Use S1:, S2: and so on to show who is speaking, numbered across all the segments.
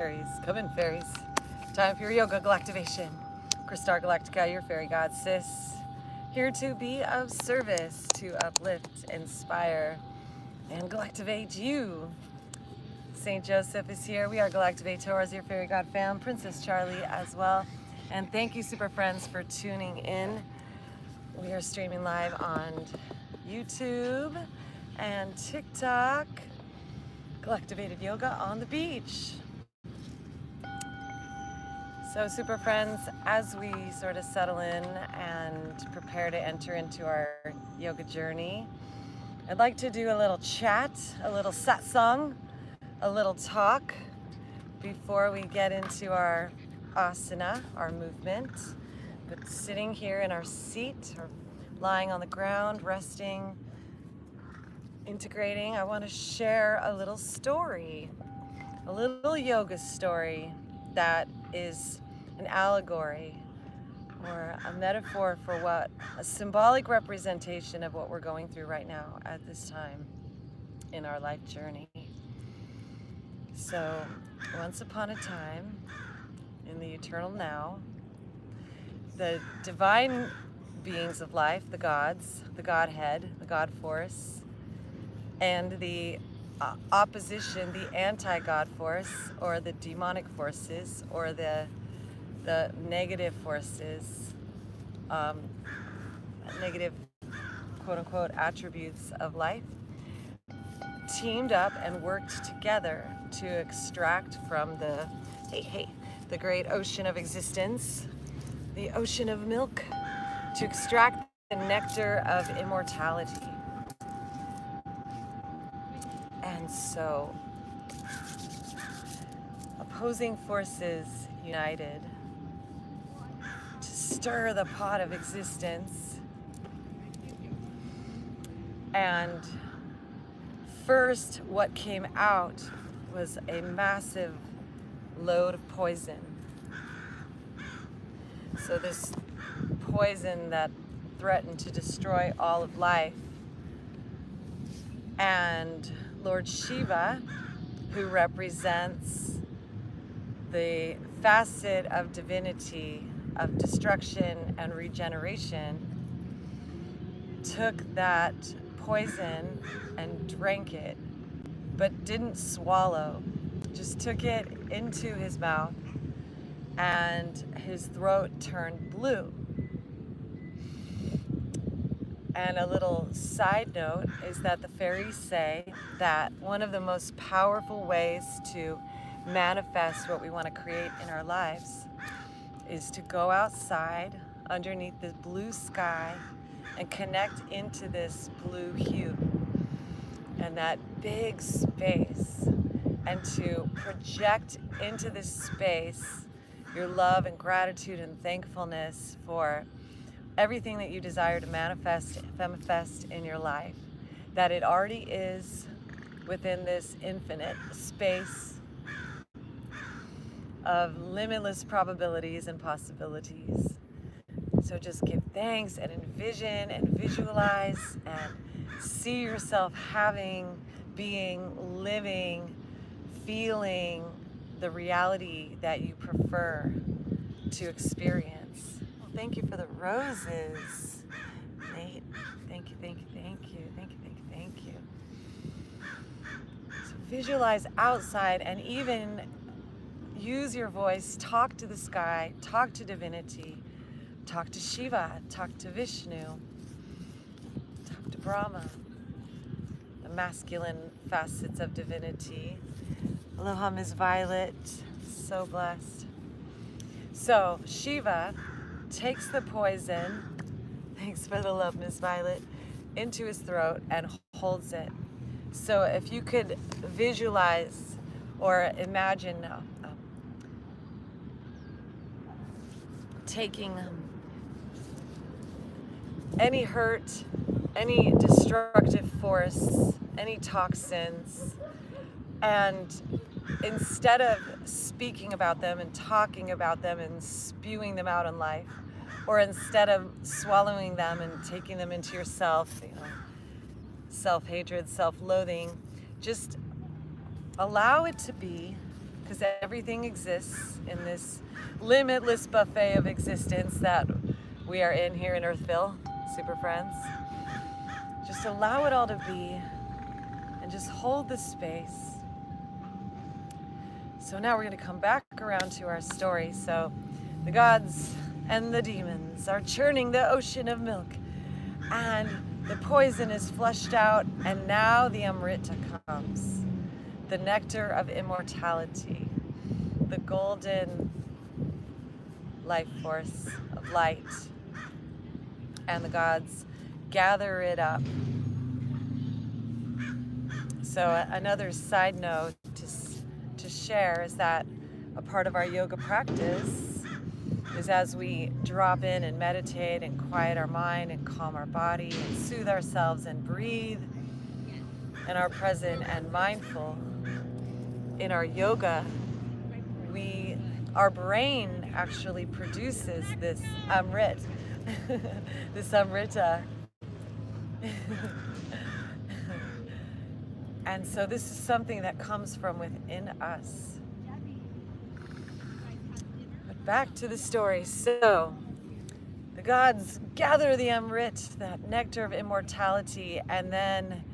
S1: Fairies, come in fairies. Time for your yoga Galactivation. Crystal Galactica, your fairy god sis. Here to be of service, to uplift, inspire, and galactivate you. Saint Joseph is here. We are Galactivators, your fairy god fam. Princess Charlie as well. And thank you, super friends, for tuning in. We are streaming live on YouTube and TikTok. Galactivated yoga on the beach. So super friends, as we sort of settle in and prepare to enter into our yoga journey, I'd like to do a little chat, a little satsang, a little talk before we get into our asana, our movement. But sitting here in our seat or lying on the ground, resting, integrating, I want to share a little story, a little yoga story that is an allegory or a metaphor for what, a symbolic representation of what we're going through right now at this time in our life journey. So, once upon a time, in the eternal now, the divine beings of life, the gods, the Godhead, the God Force, and the opposition, the anti-God force, or the demonic forces, or the negative forces, negative quote-unquote attributes of life, teamed up and worked together to extract from the great ocean of existence, the ocean of milk, to extract the nectar of immortality. And so, opposing forces united to stir the pot of existence. And first, what came out was a massive load of poison. So this poison that threatened to destroy all of life. And Lord Shiva, who represents the facet of divinity, of destruction and regeneration, took that poison and drank it, but didn't swallow, just took it into his mouth, and his throat turned blue. And a little side note is that the fairies say that one of the most powerful ways to manifest what we want to create in our lives is to go outside underneath this blue sky and connect into this blue hue and that big space, and to project into this space your love and gratitude and thankfulness for everything that you desire to manifest in your life, that it already is within this infinite space of limitless probabilities and possibilities. So just give thanks and envision and visualize and see yourself having, being, living, feeling the reality that you prefer to experience. Thank you for the roses, Nate. Thank you, thank you, thank you, thank you, thank you, thank you. So visualize outside and even use your voice, talk to the sky, talk to divinity, talk to Shiva, talk to Vishnu, talk to Brahma, the masculine facets of divinity. Aloha, Ms. Violet, so blessed. So Shiva takes the poison, thanks for the love, Miss Violet, into his throat and holds it. So if you could visualize or imagine taking any hurt, any destructive force, any toxins, and instead of speaking about them and talking about them and spewing them out in life, or instead of swallowing them and taking them into yourself, self-hatred, self-loathing, just allow it to be because everything exists in this limitless buffet of existence that we are in here in Earthville, Super Friends. Just allow it all to be and just hold the space. So now we're going to come back around to our story. So the gods and the demons are churning the ocean of milk, and the poison is flushed out, and now the Amrita comes, the nectar of immortality, the golden life force of light, and the gods gather it up. So another side note to share is that a part of our yoga practice is as we drop in and meditate and quiet our mind and calm our body and soothe ourselves and breathe and are present and mindful in our yoga, our brain actually produces this amrit, this amrita. And so this is something that comes from within us. But back to the story. So the gods gather the amrit, that nectar of immortality, and then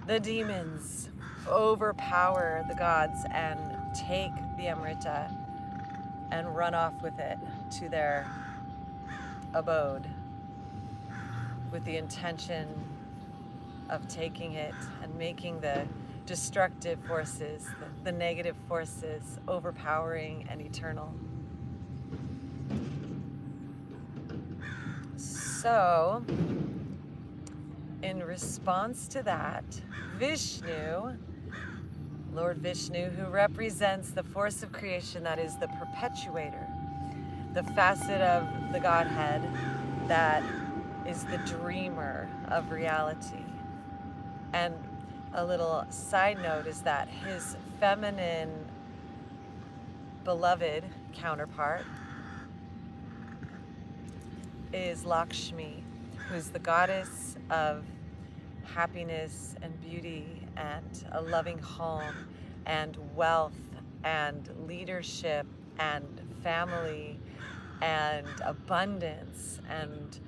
S1: the demons overpower the gods and take the amrita and run off with it to their abode with the intention of taking it and making the destructive forces, the negative forces, overpowering and eternal. So, in response to that, Vishnu, Lord Vishnu, who represents the force of creation that is the perpetuator, the facet of the Godhead that is the dreamer of reality. And a little side note is that his feminine beloved counterpart is Lakshmi, who's the goddess of happiness and beauty and a loving home and wealth and leadership and family and abundance and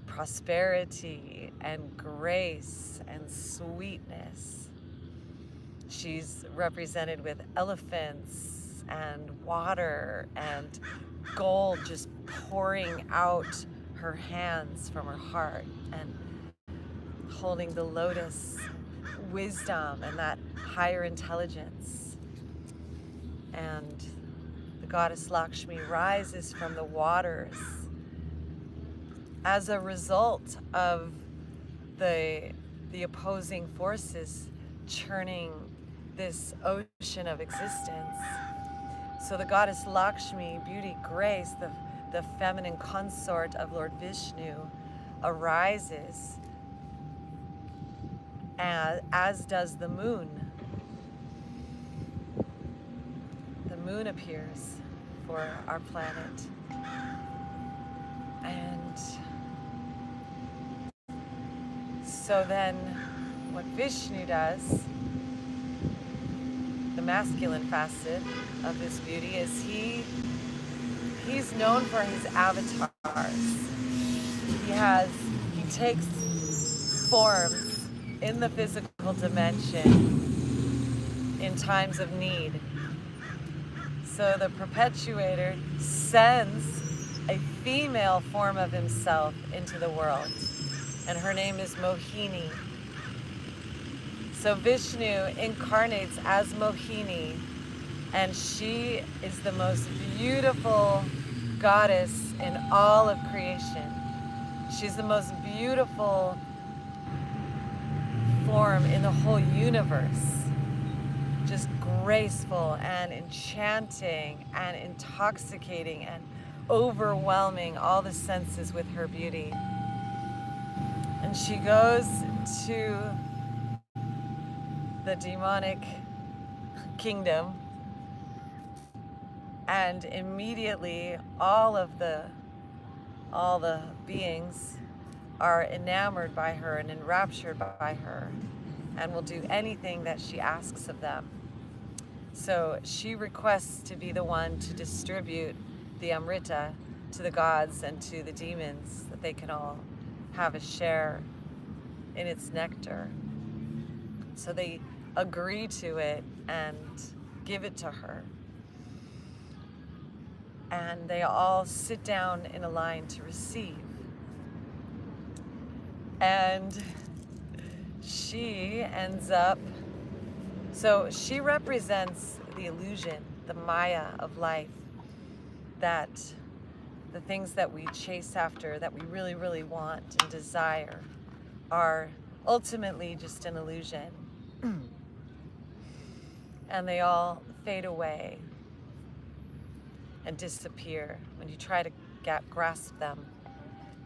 S1: prosperity and grace and sweetness. She's represented with elephants and water and gold just pouring out her hands from her heart and holding the lotus wisdom and that higher intelligence. And the goddess Lakshmi rises from the waters as a result of the opposing forces churning this ocean of existence. So the goddess Lakshmi, beauty, grace, the feminine consort of Lord Vishnu, arises, as does the moon. The moon appears for our planet. And so then what Vishnu does, the masculine facet of this beauty, is he's known for his avatars. He takes forms in the physical dimension in times of need. So the perpetuator sends a female form of himself into the world, and her name is Mohini. So Vishnu incarnates as Mohini, and she is the most beautiful goddess in all of creation. She's the most beautiful form in the whole universe. Just graceful and enchanting and intoxicating and overwhelming all the senses with her beauty. And she goes to the demonic kingdom, and immediately all the beings are enamored by her and enraptured by her and will do anything that she asks of them. So she requests to be the one to distribute the Amrita to the gods and to the demons, that they can all have a share in its nectar. So they agree to it and give it to her. And they all sit down in a line to receive. And she ends up, so she represents the illusion, the Maya of life, that the things that we chase after, that we really, really want and desire, are ultimately just an illusion. And they all fade away and disappear when you try to grasp them.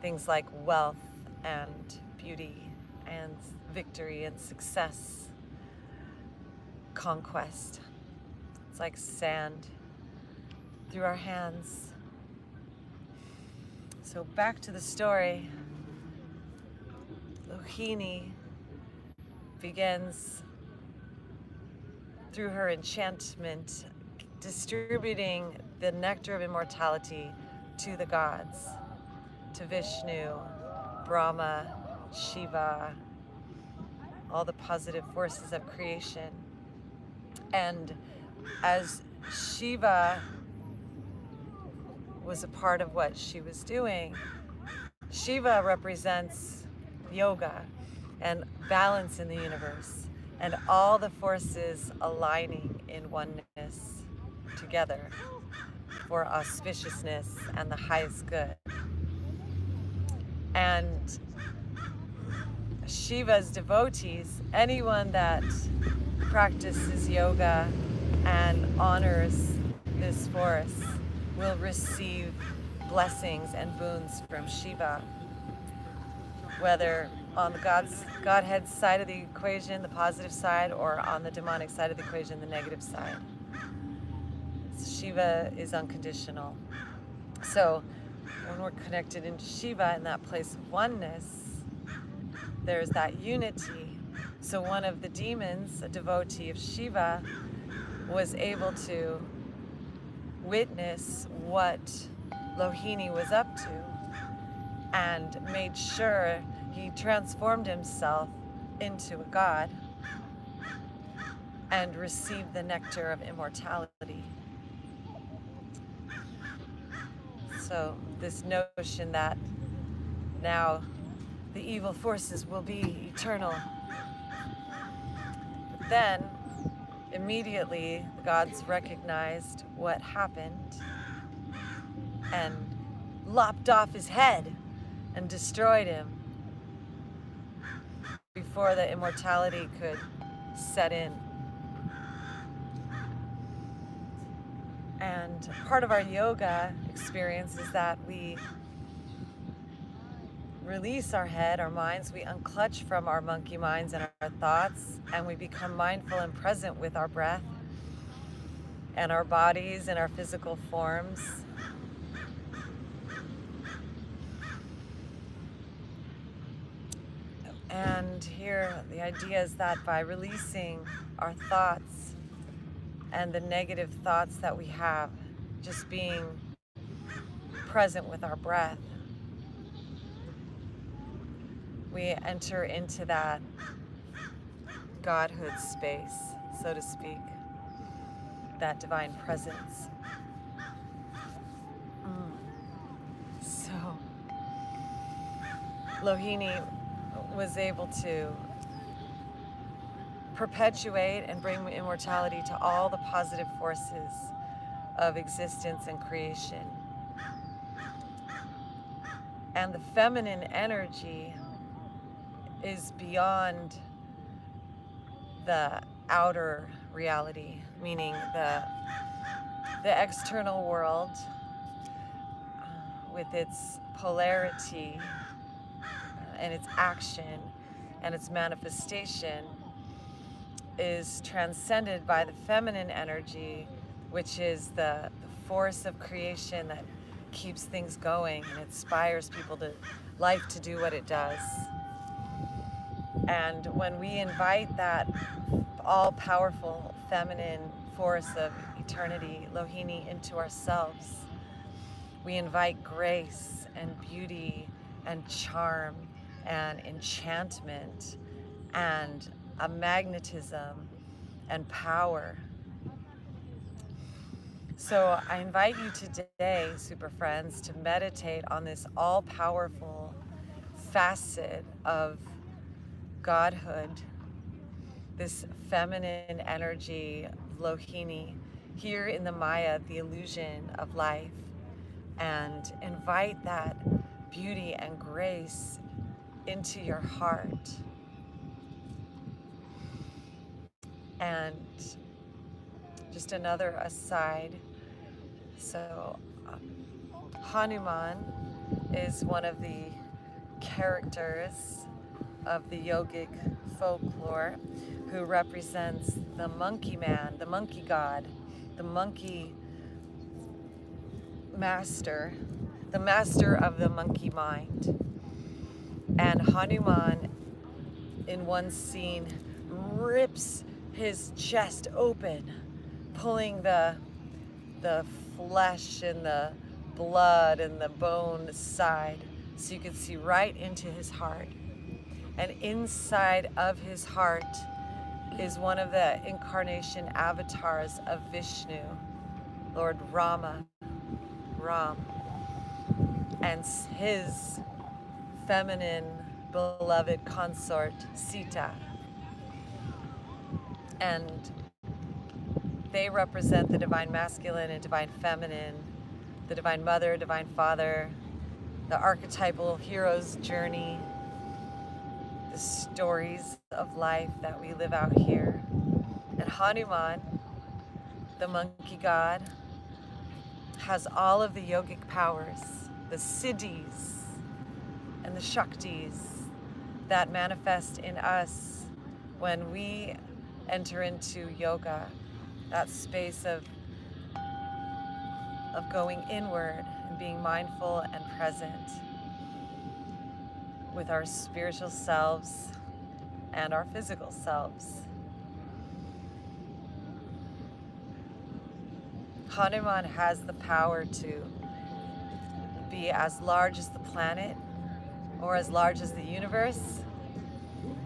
S1: Things like wealth and beauty and victory and success, conquest. It's like sand through our hands. So back to the story. Lohini begins, through her enchantment, distributing the nectar of immortality to the gods, to Vishnu, Brahma, Shiva, all the positive forces of creation. And as Shiva was a part of what she was doing, Shiva represents yoga and balance in the universe, and all the forces aligning in oneness together for auspiciousness and the highest good. And Shiva's devotees, anyone that practices yoga and honors this force, will receive blessings and boons from Shiva, whether on the Godhead side of the equation, the positive side, or on the demonic side of the equation, the negative side. Shiva is unconditional. So when we're connected into Shiva in that place of oneness, there's that unity. So one of the demons, a devotee of Shiva, was able to witness what Lohini was up to and made sure he transformed himself into a god and received the nectar of immortality. So this notion that now the evil forces will be eternal. But then, immediately, the gods recognized what happened and lopped off his head and destroyed him before the immortality could set in. And part of our yoga experience is that we release our head, our minds, we unclutch from our monkey minds and our thoughts, and we become mindful and present with our breath and our bodies and our physical forms. And here the idea is that by releasing our thoughts and the negative thoughts that we have, just being present with our breath, we enter into that Godhood space, so to speak, that divine presence. So Lohini was able to perpetuate and bring immortality to all the positive forces of existence and creation. And the feminine energy is beyond the outer reality, meaning the external world with its polarity and its action and its manifestation is transcended by the feminine energy, which is the force of creation that keeps things going and inspires life to do what it does. And when we invite that all-powerful feminine force of eternity, Lohini, into ourselves. We invite grace and beauty and charm and enchantment and a magnetism and power. So I invite you today, super friends, to meditate on this all-powerful facet of godhood, this feminine energy, Lohini, here in the Maya, the illusion of life, and invite that beauty and grace into your heart. And just another aside, so Hanuman is one of the characters of the yogic folklore who represents the monkey man, the monkey god, the monkey master, the master of the monkey mind. And Hanuman, in one scene, rips his chest open, pulling the flesh and the blood and the bone aside so you can see right into his heart. And inside of his heart is one of the incarnation avatars of Vishnu, Lord Ram, and his feminine beloved consort, Sita. And they represent the divine masculine and divine feminine, the divine mother, divine father, the archetypal hero's journey, the stories of life that we live out here. And Hanuman, the monkey god, has all of the yogic powers, the siddhis and the shaktis that manifest in us when we enter into yoga, that space of going inward and being mindful and present with our spiritual selves and our physical selves. Hanuman has the power to be as large as the planet, or as large as the universe,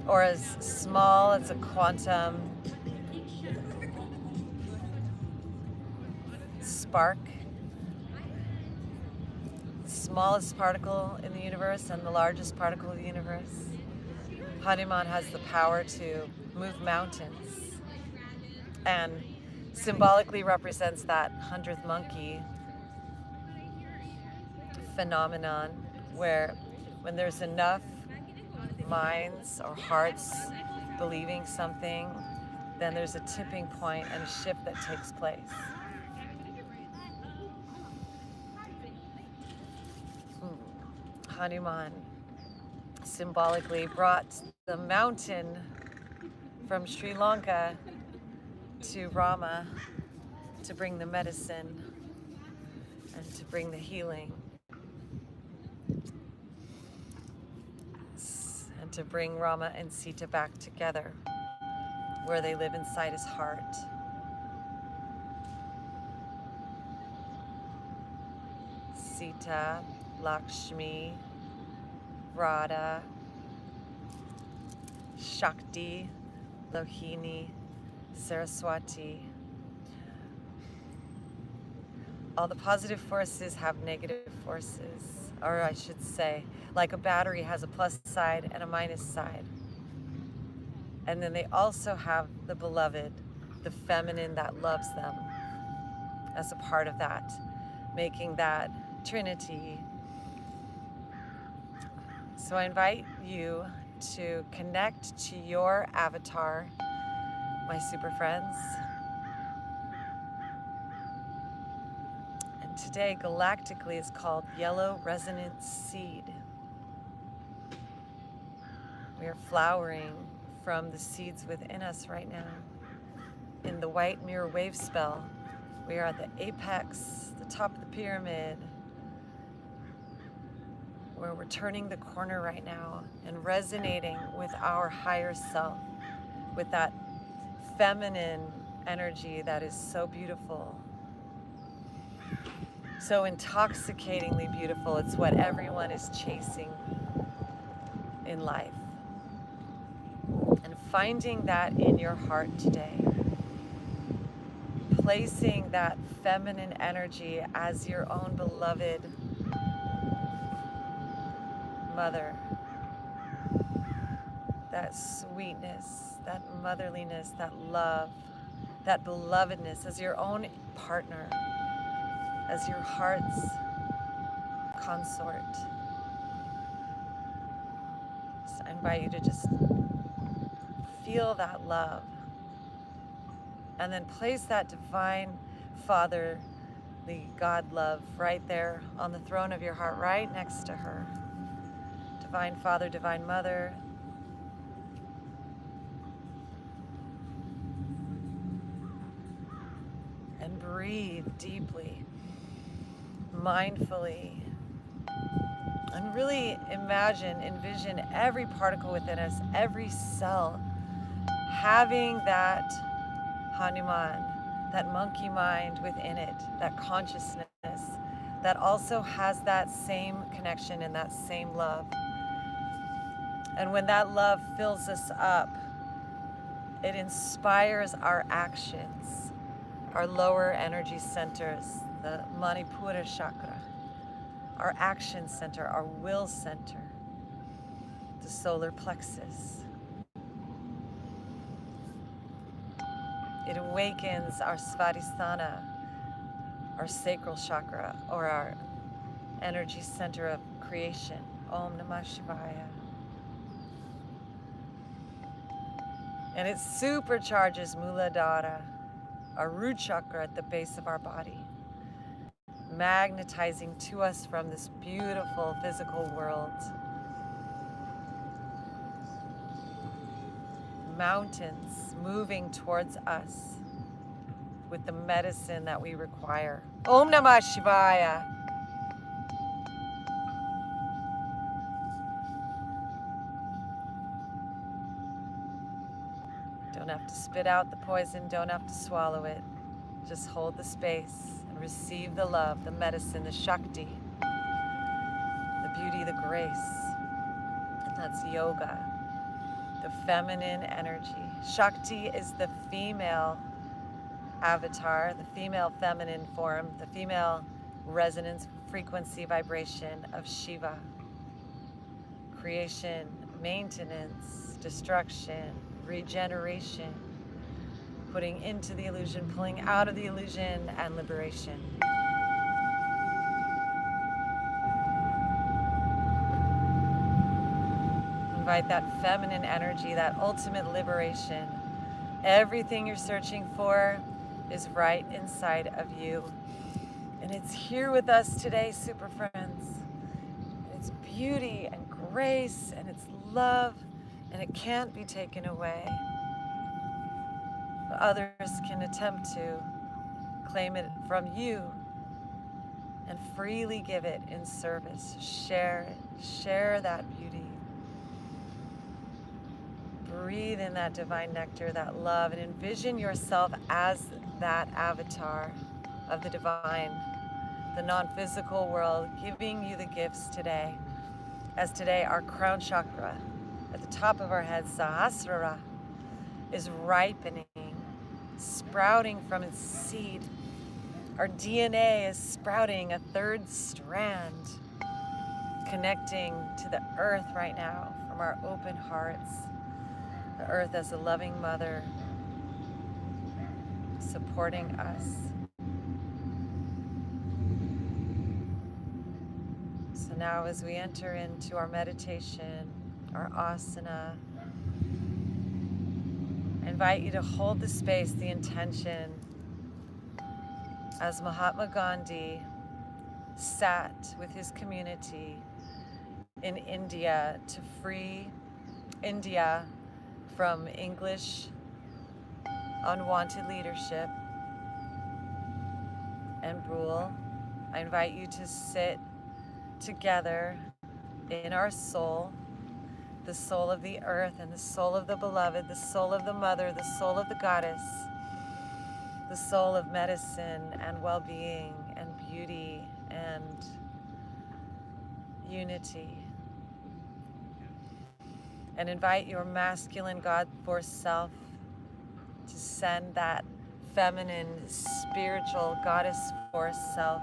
S1: or as small as a quantum spark, the smallest particle in the universe and the largest particle of the universe. Hanuman has the power to move mountains and symbolically represents that 100th monkey phenomenon, where when there's enough minds or hearts believing something, then there's a tipping point and a shift that takes place. Hanuman symbolically brought the mountain from Sri Lanka to Rama to bring the medicine and to bring the healing and to bring Rama and Sita back together where they live inside his heart. Sita, Lakshmi, Radha, Shakti, Lohini, Saraswati. All the positive forces have negative forces, or I should say, like a battery has a plus side and a minus side. And then they also have the beloved, the feminine that loves them as a part of that, making that trinity. So I invite you to connect to your avatar, my super friends. And today, galactically, is called Yellow Resonance Seed. We are flowering from the seeds within us right now. In the white mirror wave spell, we are at the apex, the top of the pyramid, where we're turning the corner right now and resonating with our higher self, with that feminine energy that is so beautiful, so intoxicatingly beautiful. It's what everyone is chasing in life. And finding that in your heart today, placing that feminine energy as your own beloved mother, that sweetness, that motherliness, that love, that belovedness as your own partner, as your heart's consort. So I invite you to just feel that love, and then place that divine fatherly God love right there on the throne of your heart, right next to her. Divine Father, Divine Mother. And breathe deeply, mindfully, and really envision every particle within us, every cell, having that Hanuman, that monkey mind within it, that consciousness that also has that same connection and that same love. And when that love fills us up, it inspires our actions, our lower energy centers, the Manipura chakra, our action center, our will center, the solar plexus. It awakens our svadhisthana, our sacral chakra, or our energy center of creation. Om Namah Shivaya. And it supercharges Muladhara, our root chakra at the base of our body, magnetizing to us from this beautiful physical world. Mountains moving towards us with the medicine that we require. Om Namah Shivaya. Don't have to spit out the poison, don't have to swallow it. Just hold the space and receive the love, the medicine, the Shakti, the beauty, the grace. And that's yoga, the feminine energy. Shakti is the female avatar, the female feminine form, the female resonance, frequency, vibration of Shiva. Creation, maintenance, destruction, regeneration, putting into the illusion, pulling out of the illusion, and liberation. Invite that feminine energy, that ultimate liberation. Everything you're searching for is right inside of you. And it's here with us today, super friends. It's beauty and grace and it's love, and it can't be taken away. But others can attempt to claim it from you and freely give it in service. Share it, share that beauty. Breathe in that divine nectar, that love, and envision yourself as that avatar of the divine, the non-physical world, giving you the gifts today. As today, our crown chakra at the top of our head, Sahasrara, is ripening, sprouting from its seed. Our DNA is sprouting a third strand, connecting to the earth right now from our open hearts. The earth as a loving mother, supporting us. So now as we enter into our meditation, our asana, I invite you to hold the space, the intention, as Mahatma Gandhi sat with his community in India to free India from English unwanted leadership and rule. I invite you to sit together in our soul, the soul of the earth and the soul of the beloved, the soul of the mother, the soul of the goddess, the soul of medicine and well-being and beauty and unity. And invite your masculine God force self to send that feminine spiritual goddess force self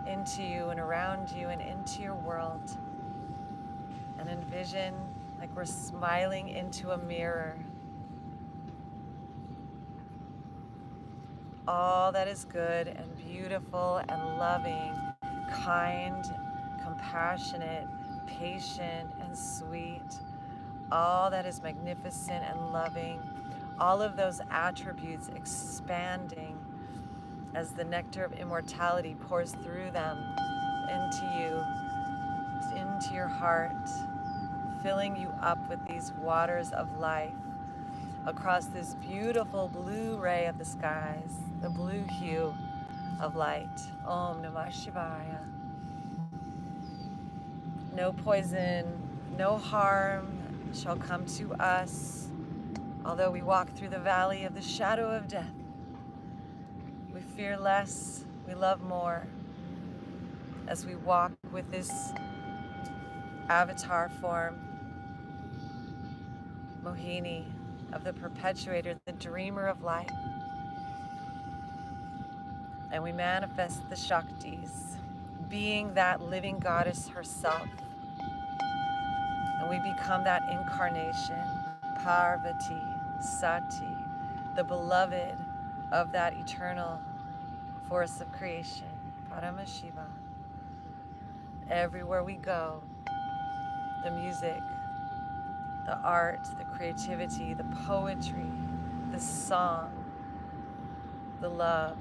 S1: into you and around you and into your world. And envision like we're smiling into a mirror. All that is good and beautiful and loving, kind, compassionate, patient and sweet. All that is magnificent and loving. All of those attributes expanding as the nectar of immortality pours through them into you, into your heart, filling you up with these waters of life across this beautiful blue ray of the skies, the blue hue of light. Om Namah Shivaya. No poison, no harm shall come to us, although we walk through the valley of the shadow of death. We fear less, we love more, as we walk with this avatar form, Mohini, of the perpetuator, the dreamer of light. And we manifest the Shaktis, being that living goddess herself. And we become that incarnation, Parvati, Sati, the beloved of that eternal force of creation, Paramashiva. Everywhere we go, the music, the art, the creativity, the poetry, the song, the love,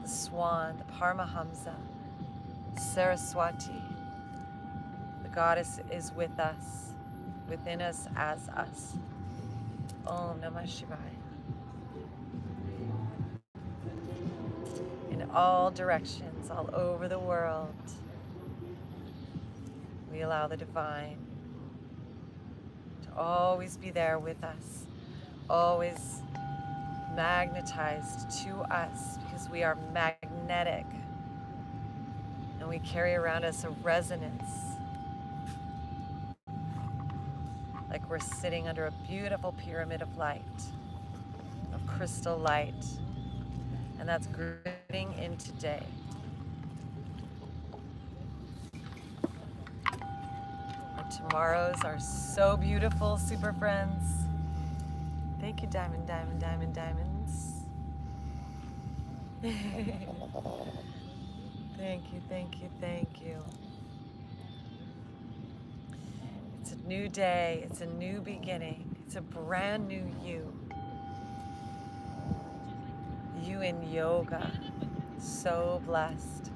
S1: the swan, the Paramahamsa, Saraswati, the goddess is with us, within us as us. Om Namah Shivaya. In all directions, all over the world, we allow the divine to always be there with us, always magnetized to us, because we are magnetic and we carry around us a resonance, like we're sitting under a beautiful pyramid of light, of crystal light, and that's gritting in today. Our tomorrows are so beautiful, super friends. Thank you, Diamond, Diamond, Diamond, Diamonds. Thank you, thank you, thank you. It's a new day, it's a new beginning, it's a brand new you. You in yoga, so blessed.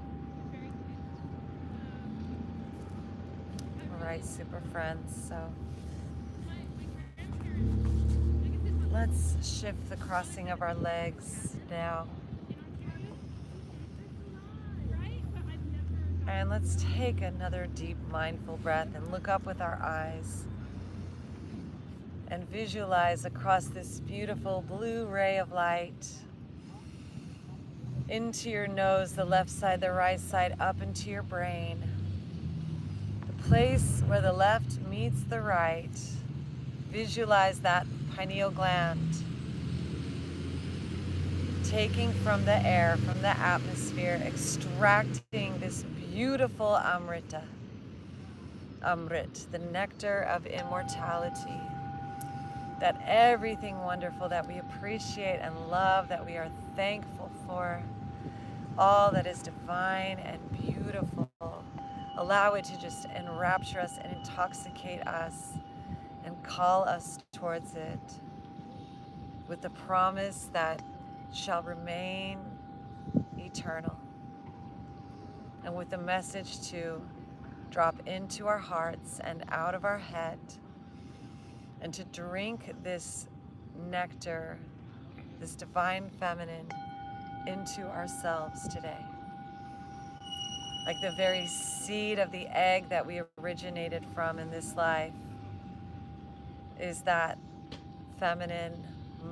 S1: All right, super friends, so let's shift the crossing of our legs now. And let's take another deep mindful breath and look up with our eyes and visualize across this beautiful blue ray of light into your nose, the left side, the right side, up into your brain. The place where the left meets the right. Visualize that pineal gland taking from the air, from the atmosphere, extracting this beautiful Amrita, Amrit, the nectar of immortality, that everything wonderful that we appreciate and love, that we are thankful for, all that is divine and beautiful, allow it to just enrapture us and intoxicate us and call us towards it with the promise that shall remain eternal, and with the message to drop into our hearts and out of our head, and to drink this nectar, this divine feminine, into ourselves today. Like the very seed of the egg that we originated from in this life is that feminine,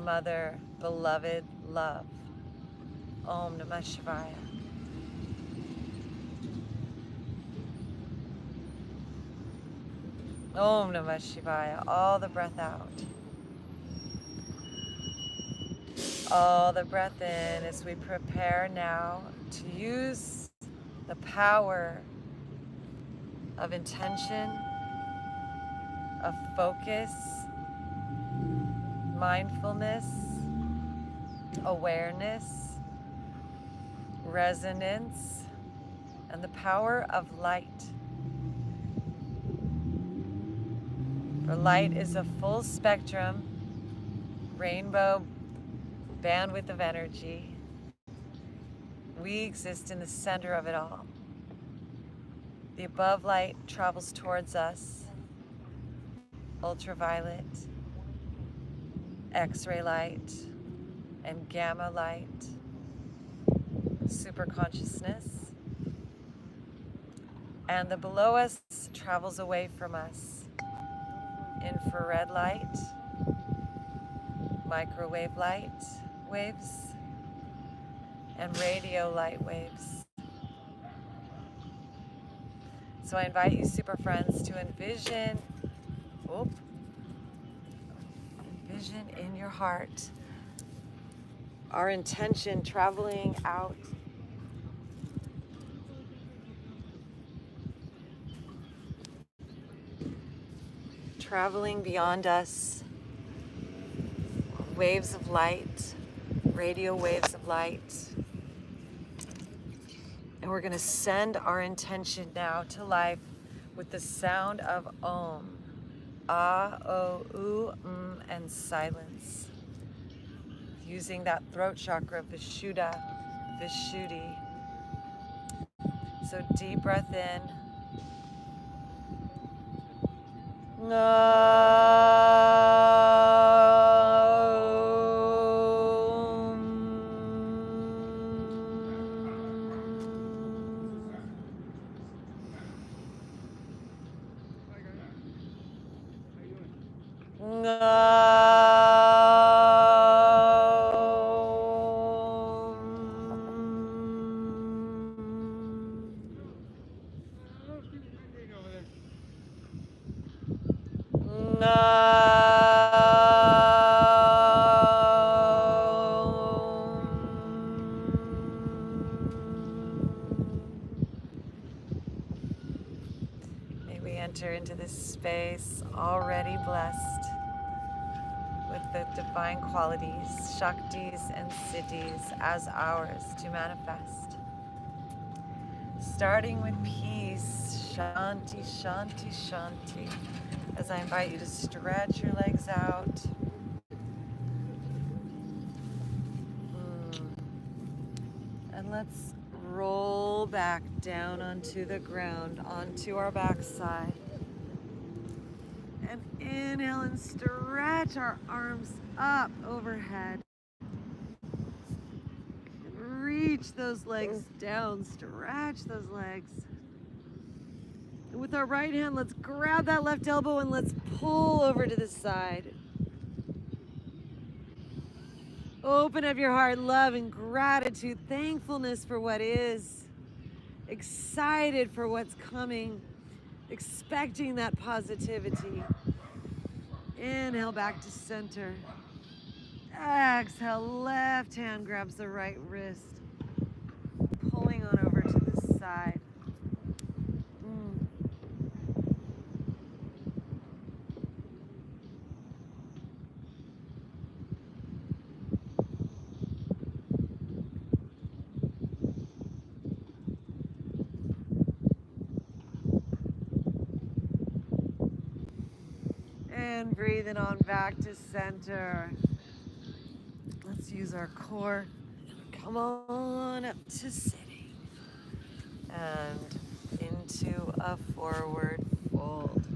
S1: mother, beloved, love. Om Namah Shivaya. Om Namah Shivaya. All the breath out. All the breath in as we prepare now to use the power of intention, of focus, mindfulness, awareness, resonance, and the power of light. For light is a full spectrum, rainbow bandwidth of energy. We exist in the center of it all. The above light travels towards us. Ultraviolet, X-ray light, and gamma light, super consciousness. And the below us travels away from us. Infrared light, microwave light waves, and radio light waves. So I invite you, super friends, to envision in your heart our intention traveling out, traveling beyond us, waves of light, radio waves of light. And we're going to send our intention now to life with the sound of Om. Ah, O, U, and silence. Using that throat chakra, Vishuddha, Vishuddhi. So deep breath in. May we enter into this space already blessed with the divine qualities, shaktis and siddhis as ours to manifest. Starting with peace, shanti, shanti, shanti. As I invite you to stretch your legs out. And let's roll back down onto the ground, onto our backside. And inhale and stretch our arms up overhead. And reach those legs down, stretch those legs. And with our right hand, let's grab that left elbow and let's pull over to the side. Open up your heart, love and gratitude, thankfulness for what is, excited for what's coming, expecting that positivity. Inhale back to center. Exhale, left hand grabs the right wrist, pulling on over to the side. And breathing on back to center. Let's use our core. Come on up to sitting. And into a forward fold.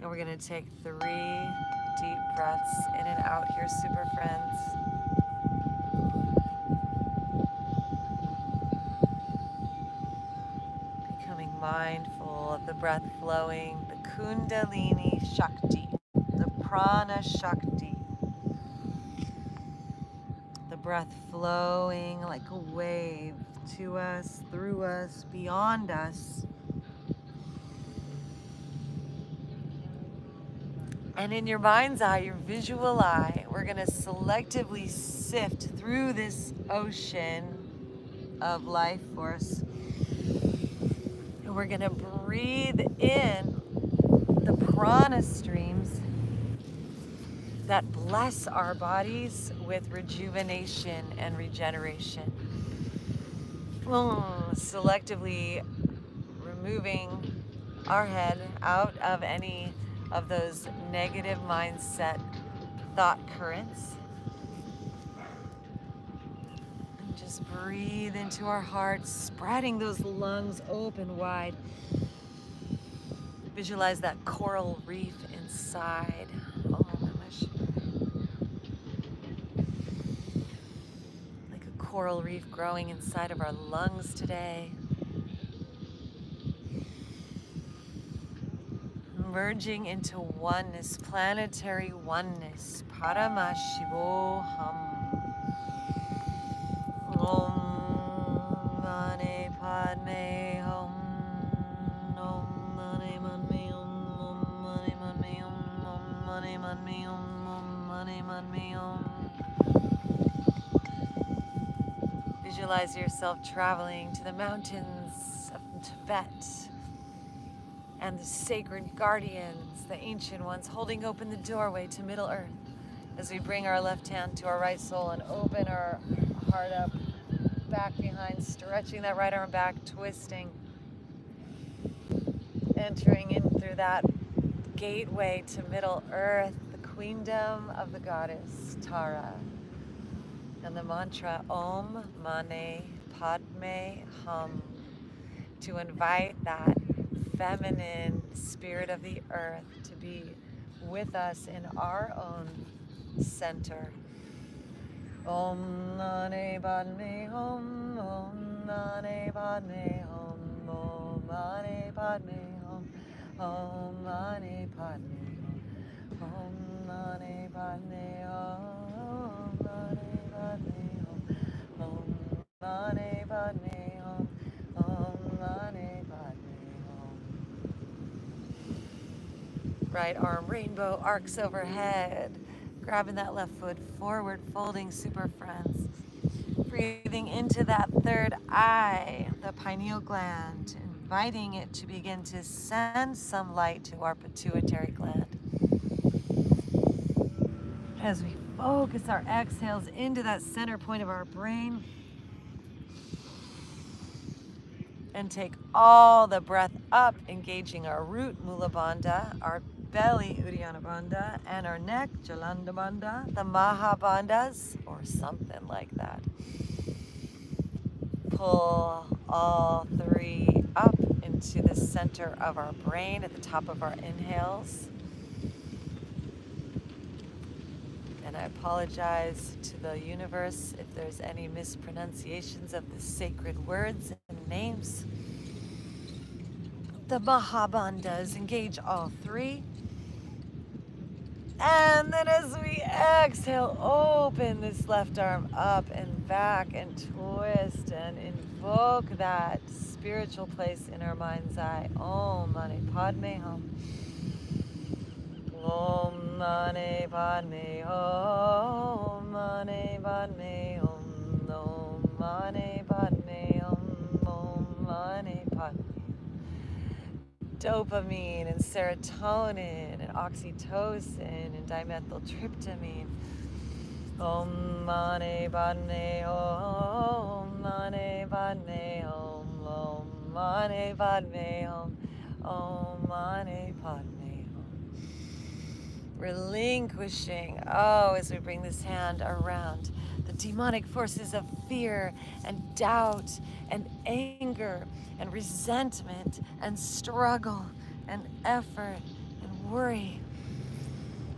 S1: And we're going to take 3 deep breaths in and out here, super friends. Mindful of the breath flowing, the Kundalini Shakti, the Prana Shakti. The breath flowing like a wave to us, through us, beyond us. And in your mind's eye, your visual eye, we're going to selectively sift through this ocean of life force. And we're going to breathe in the prana streams that bless our bodies with rejuvenation and regeneration. Selectively removing our head out of any of those negative mindset thought currents. And just breathe into our hearts, spreading those lungs open wide. Visualize that coral reef inside. Like a coral reef growing inside of our lungs today. Merging into oneness, planetary oneness. Paramashivoham. Om Mani Padme Hum. Om Mani Padme Hum. Om Mani Padme Hum. Om Mani Padme Hum. Om Mani Padme Hum. Visualize yourself traveling to the mountains of Tibet and the sacred guardians, the ancient ones, holding open the doorway to Middle Earth as we bring our left hand to our right soul and open our heart up, back behind, stretching that right arm back, twisting, entering in through that gateway to Middle Earth, the queendom of the goddess Tara. And the mantra Om Mani Padme Hum, to invite that feminine spirit of the earth to be with us in our own center. Om Mani Padme Hum. Om Mani Padme Hum. Om Mani Padme Hum. Om Mani Padme Hum. Om Mani Padme Hum. Om Mani Padme Hum. Om Mani Padme Hum. Om Mani Padme Hum. Right arm rainbow arcs overhead. Grabbing that left foot forward, folding super friends. Breathing into that third eye, the pineal gland, inviting it to begin to send some light to our pituitary gland. As we focus our exhales into that center point of our brain, and take all the breath up, engaging our root, Mula Bandha, our belly, Uddiyana Bandha, and our neck, Jalanda Bandha, the Maha Bandhas, or something like that. Pull all three up into the center of our brain at the top of our inhales. And I apologize to the universe if there's any mispronunciations of the sacred words and names. The Mahabandhas, engage all three. And then as we exhale, open this left arm up and back and twist and invoke that spiritual place in our mind's eye. Om Mani Padme Hum. Om Mani Padme Hum. Om Mani Padme Hum. Om Mani Padme Hum. Om Mani Padme. Dopamine and serotonin and oxytocin and dimethyltryptamine. Om Mani Padme Hum. Om Mani Padme Hum. Om Mani Padme Hum. Om Mani Padme Hum. Relinquishing, as we bring this hand around the demonic forces of fear and doubt and anger and resentment and struggle and effort and worry.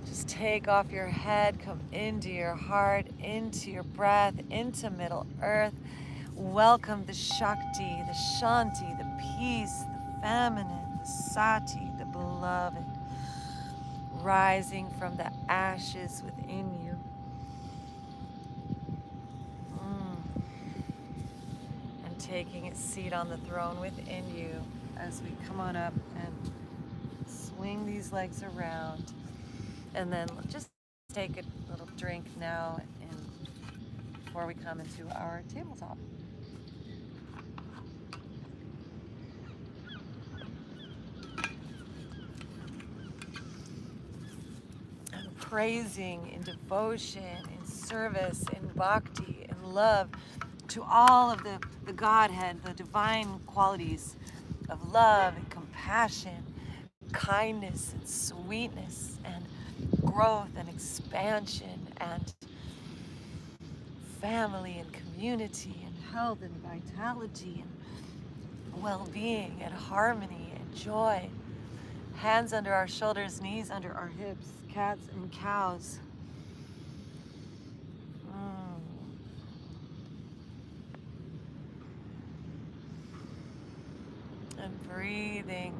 S1: Just take off your head, come into your heart, into your breath, into Middle Earth. Welcome the Shakti, the Shanti, the peace, the feminine, the Sati, the beloved, rising from the ashes within you. And taking its seat on the throne within you as we come on up and swing these legs around. And then just take a little drink now before we come into our tabletop. And praising in devotion, in service, in bhakti, in love to all of the Godhead, the divine qualities of love and compassion, kindness and sweetness and growth and expansion and family and community and health and vitality and well-being and harmony and joy. Hands under our shoulders, knees under our hips, cats and cows. And breathing.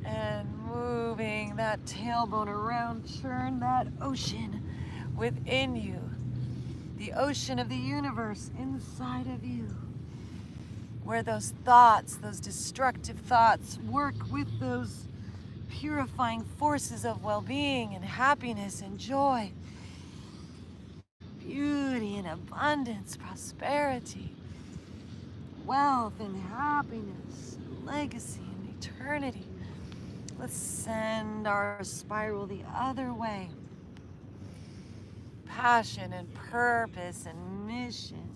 S1: And moving that tailbone around, churn that ocean within you. The ocean of the universe inside of you. Where those thoughts, those destructive thoughts, work with those purifying forces of well-being and happiness and joy. Beauty and abundance, prosperity, wealth and happiness, legacy and eternity. Let's send our spiral the other way. Passion and purpose and mission,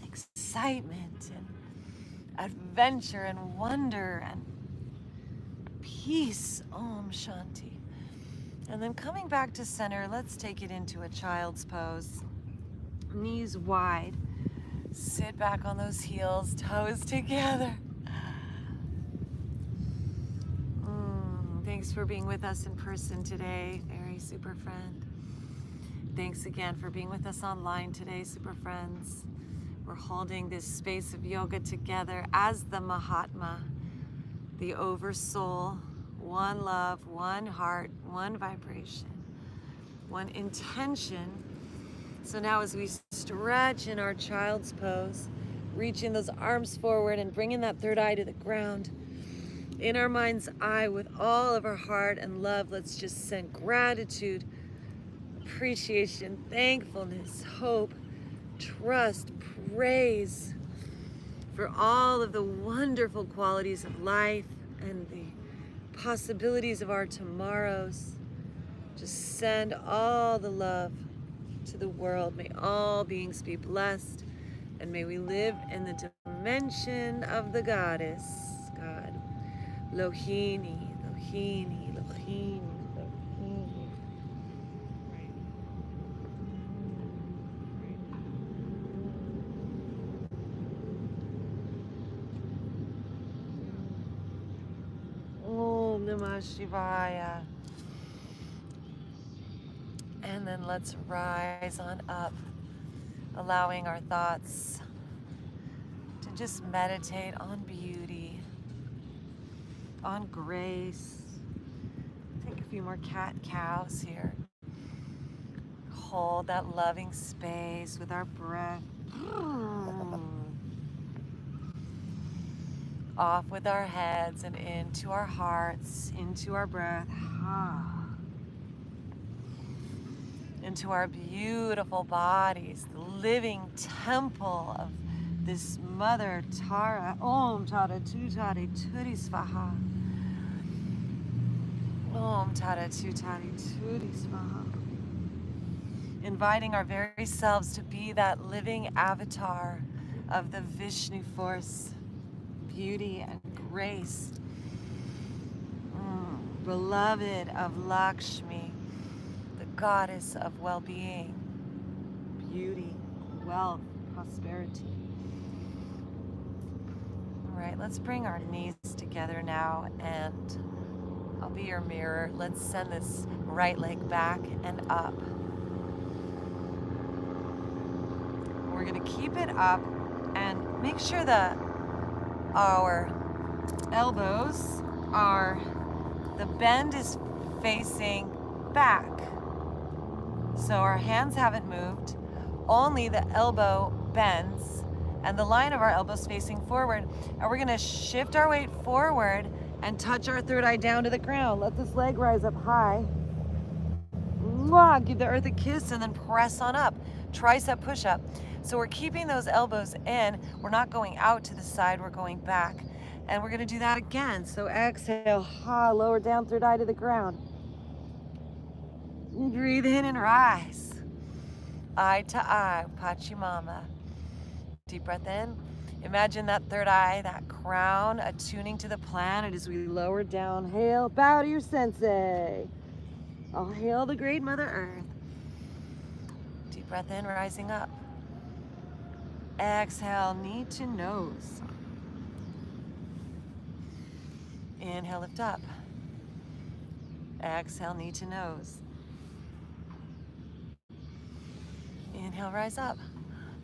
S1: excitement and adventure and wonder and peace. Om Shanti. And then coming back to center, let's take it into a child's pose. Knees wide. Sit back on those heels, toes together. Thanks for being with us in person today, very super friend. Thanks again for being with us online today, super friends. We're holding this space of yoga together as the Mahatma, the Oversoul, one love, one heart, one vibration, one intention. So now as we stretch in our child's pose, reaching those arms forward and bringing that third eye to the ground, in our mind's eye with all of our heart and love, let's just send gratitude, appreciation, thankfulness, hope, trust, praise for all of the wonderful qualities of life and the possibilities of our tomorrows. Just send all the love to the world. May all beings be blessed, and may we live in the dimension of the goddess, God. Lohini, Lohini, Lohini, Lohini. Om Namah Shivaya. And then let's rise on up, allowing our thoughts to just meditate on beauty, on grace. Take a few more cat-cows here. Hold that loving space with our breath. Off with our heads and into our hearts, into our breath. Into our beautiful bodies, the living temple of this Mother Tara. Om Tara Tutari Turi Svaha. Om Tara Tutari Turi Svaha. Inviting our very selves to be that living avatar of the Vishnu force, beauty and grace. Beloved of Lakshmi, goddess of well-being, beauty, wealth, prosperity. All right, let's bring our knees together now, and I'll be your mirror. Let's send this right leg back and up. We're gonna keep it up and make sure that our elbows are, the bend is facing back. So our hands haven't moved, only the elbow bends and the line of our elbows facing forward. And we're gonna shift our weight forward and touch our third eye down to the ground. Let this leg rise up high. Mwah, give the earth a kiss and then press on up. Tricep push-up. So we're keeping those elbows in. We're not going out to the side, we're going back. And we're gonna do that again. So exhale, ha, lower down, third eye to the ground. Breathe in and rise. Eye to eye, Pachamama. Deep breath in. Imagine that third eye, that crown, attuning to the planet as we lower down. Hail, bow to your sensei. I'll hail the great Mother Earth. Deep breath in, rising up. Exhale, knee to nose. Inhale, lift up. Exhale, knee to nose. Inhale, rise up.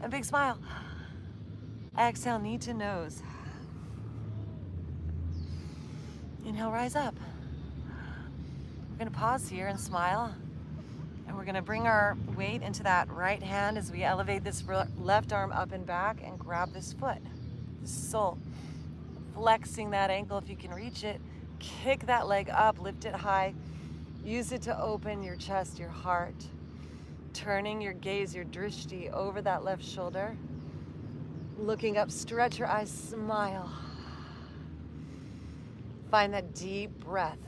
S1: And big smile. Exhale, knee to nose. Inhale, rise up. We're gonna pause here and smile. And we're gonna bring our weight into that right hand as we elevate this left arm up and back and grab this foot, this sole. Flexing that ankle if you can reach it. Kick that leg up, lift it high. Use it to open your chest, your heart. Turning your gaze, your drishti, over that left shoulder. Looking up, stretch your eyes, smile. Find that deep breath.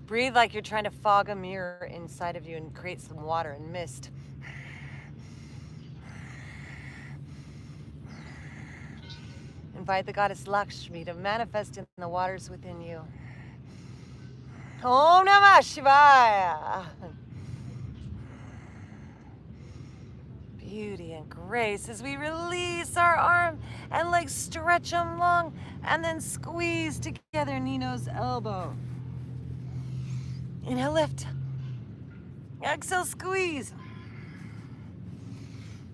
S1: Breathe like you're trying to fog a mirror inside of you and create some water and mist. Invite the goddess Lakshmi to manifest in the waters within you. Om Namah Shivaya. Beauty and grace as we release our arm and legs, stretch them long, and then squeeze together, knee, nose, elbow. Inhale, lift. Exhale, squeeze.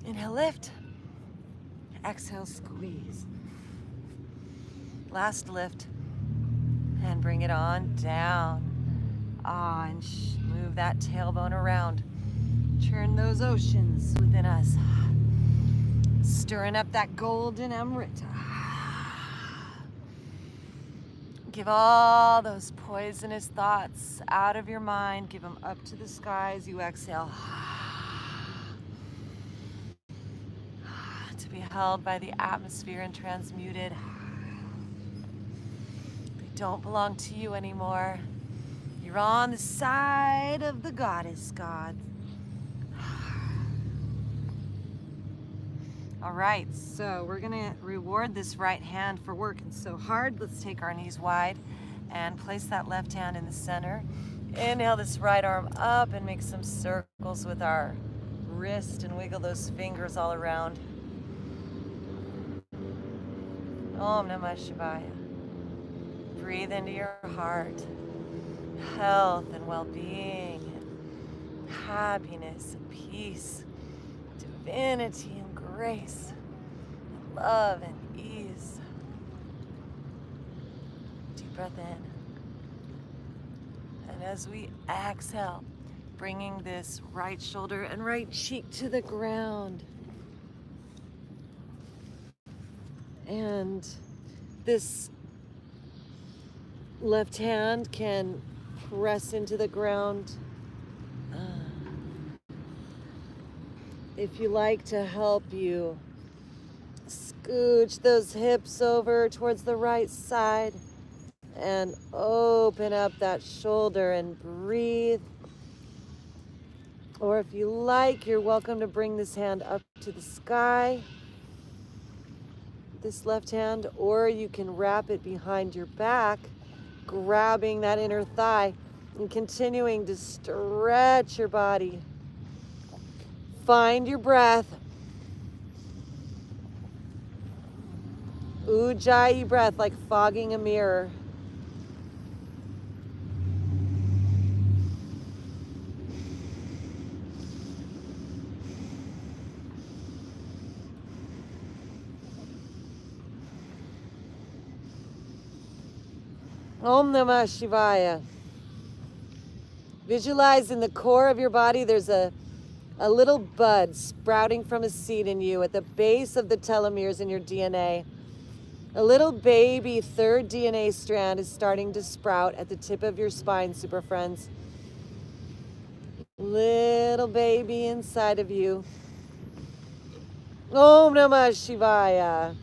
S1: Inhale, lift. Exhale, squeeze. Last lift. And bring it on down. Ah, and move that tailbone around. Churn those oceans within us. Stirring up that golden amrita. Give all those poisonous thoughts out of your mind. Give them up to the sky as you exhale. To be held by the atmosphere and transmuted. They don't belong to you anymore. You're on the side of the goddess, God. All right, so we're gonna reward this right hand for working so hard. Let's take our knees wide and place that left hand in the center. Inhale this right arm up and make some circles with our wrist and wiggle those fingers all around. Om Namah Shivaya. Breathe into your heart. Health and well-being, and happiness and peace, divinity and grace, and love and ease. Deep breath in. And as we exhale, bringing this right shoulder and right cheek to the ground. And this left hand can press into the ground. If you like to help you, scooch those hips over towards the right side and open up that shoulder and breathe. Or if you like, you're welcome to bring this hand up to the sky. this left hand, or you can wrap it behind your back, grabbing that inner thigh and continuing to stretch your body. Find your breath. Ujjayi breath, like fogging a mirror. Om Namah Shivaya. Visualize in the core of your body there's a little bud sprouting from a seed in you at the base of the telomeres in your DNA. A little baby third DNA strand is starting to sprout at the tip of your spine, super friends. Little baby inside of you. Om Namah Shivaya.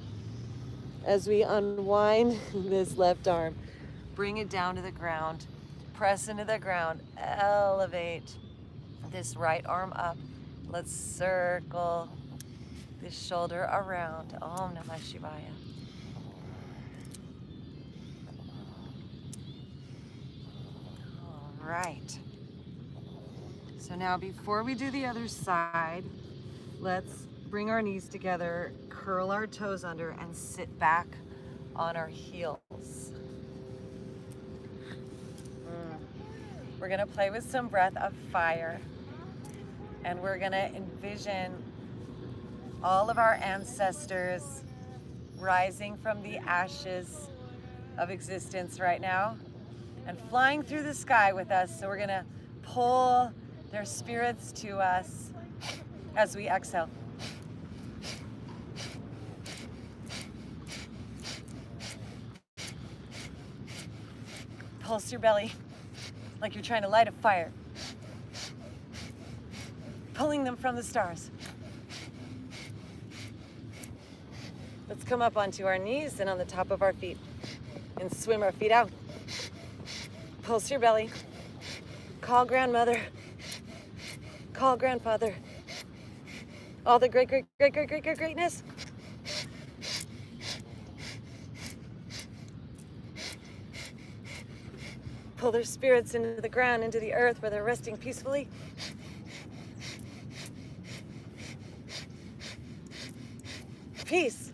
S1: As we unwind this left arm, bring it down to the ground. Press into the ground. Elevate this right arm up. Let's circle this shoulder around. Om Namah Shivaya. All right. So now before we do the other side, let's bring our knees together, curl our toes under, and sit back on our heels. We're gonna play with some breath of fire, and we're gonna envision all of our ancestors rising from the ashes of existence right now and flying through the sky with us. So we're gonna pull their spirits to us as we exhale. Pulse your belly like you're trying to light a fire, pulling them from the stars. Let's come up onto our knees and on the top of our feet and swim our feet out. Pulse your belly. Call grandmother. Call grandfather. All the greatness. Pull their spirits into the ground, into the earth where they're resting peacefully. Peace.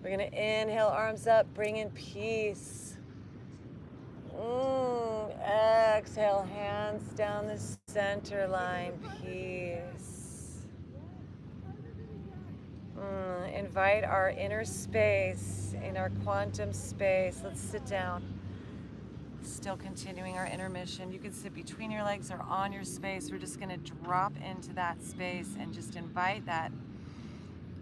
S1: We're gonna inhale, arms up, bring in peace. Exhale, hands down the center line, peace. Invite our inner space, in our quantum space. Let's sit down. Still continuing our intermission. You can sit between your legs or on your space. We're just gonna drop into that space and just invite that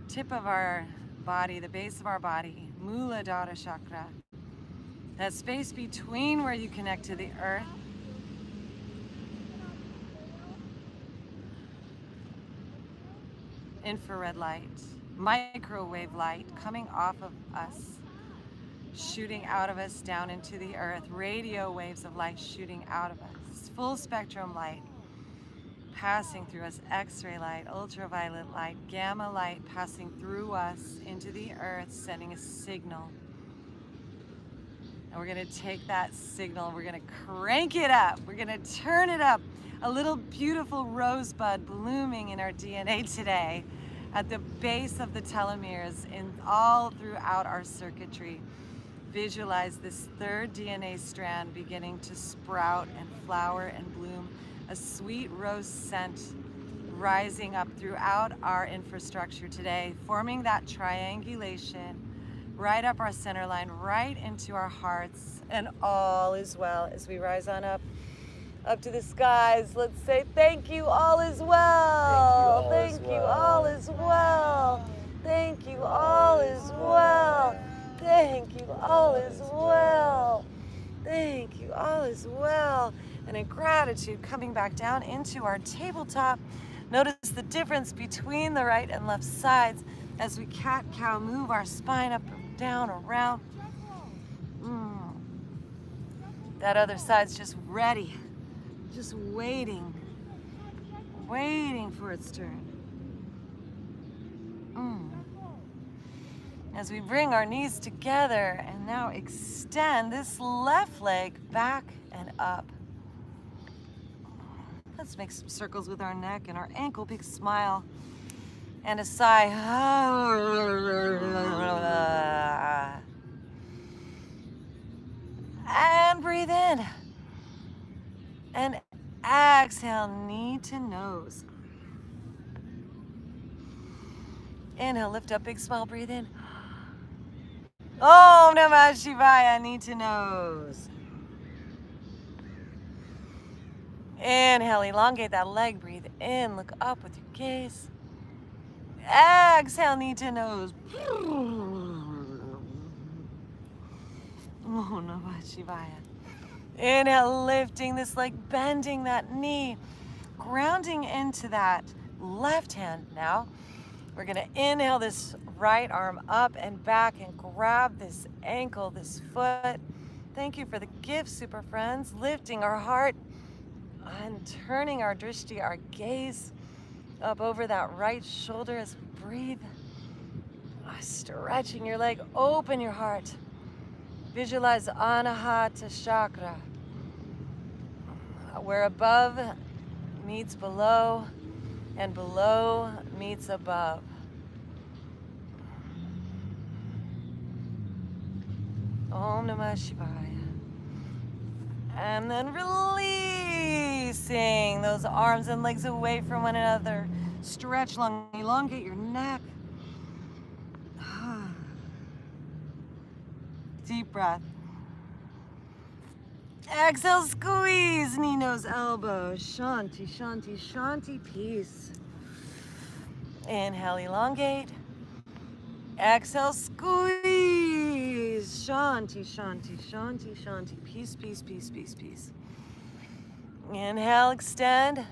S1: tip of our body, the base of our body, Muladhara chakra, that space between where you connect to the earth infrared light, microwave light coming off of us, shooting out of us down into the earth, radio waves of light shooting out of us, full spectrum light passing through us, X-ray light, ultraviolet light, gamma light passing through us into the earth, sending a signal. And we're gonna take that signal, we're gonna crank it up, we're gonna turn it up. A little beautiful rosebud blooming in our DNA today at the base of the telomeres and all throughout our circuitry. Visualize this third DNA strand beginning to sprout and flower and bloom, a sweet rose scent rising up throughout our infrastructure today, forming that triangulation right up our center line, right into our hearts, and all is well. As we rise on up to the skies, let's say thank you, all is well. Thank you, all is well. Thank you, all is well. Thank you, all is well. Thank you, all is well. And in gratitude, coming back down into our tabletop, notice the difference between the right and left sides as we cat-cow move our spine up, down, around. That other side's just ready, just waiting for its turn. As we bring our knees together and now extend this left leg back and up. Let's make some circles with our neck and our ankle. Big smile and a sigh. And breathe in. And exhale, knee to nose. Inhale, lift up, big smile, breathe in. Om Namah Shivaya, knee to nose. Inhale, elongate that leg, breathe in, look up with your gaze. Exhale, knee to nose. Om Namah Shivaya. Inhale, lifting this leg, bending that knee, grounding into that left hand. Now, we're gonna inhale this right arm up and back and grab this ankle, this foot. Thank you for the gift, super friends. Lifting our heart and turning our drishti, our gaze, up over that right shoulder as we breathe. Stretching your leg, open your heart. Visualize Anahata Chakra, where above meets below and below meets above. Om Namah Shivaya. And then releasing those arms and legs away from one another. Stretch long, elongate your neck. Deep breath. Exhale, squeeze, knee, nose, elbow. Shanti, shanti, shanti, peace. Inhale, elongate. Exhale, squeeze. Shanti, shanti, shanti, shanti. Peace, peace, peace, peace, peace. Inhale, extend.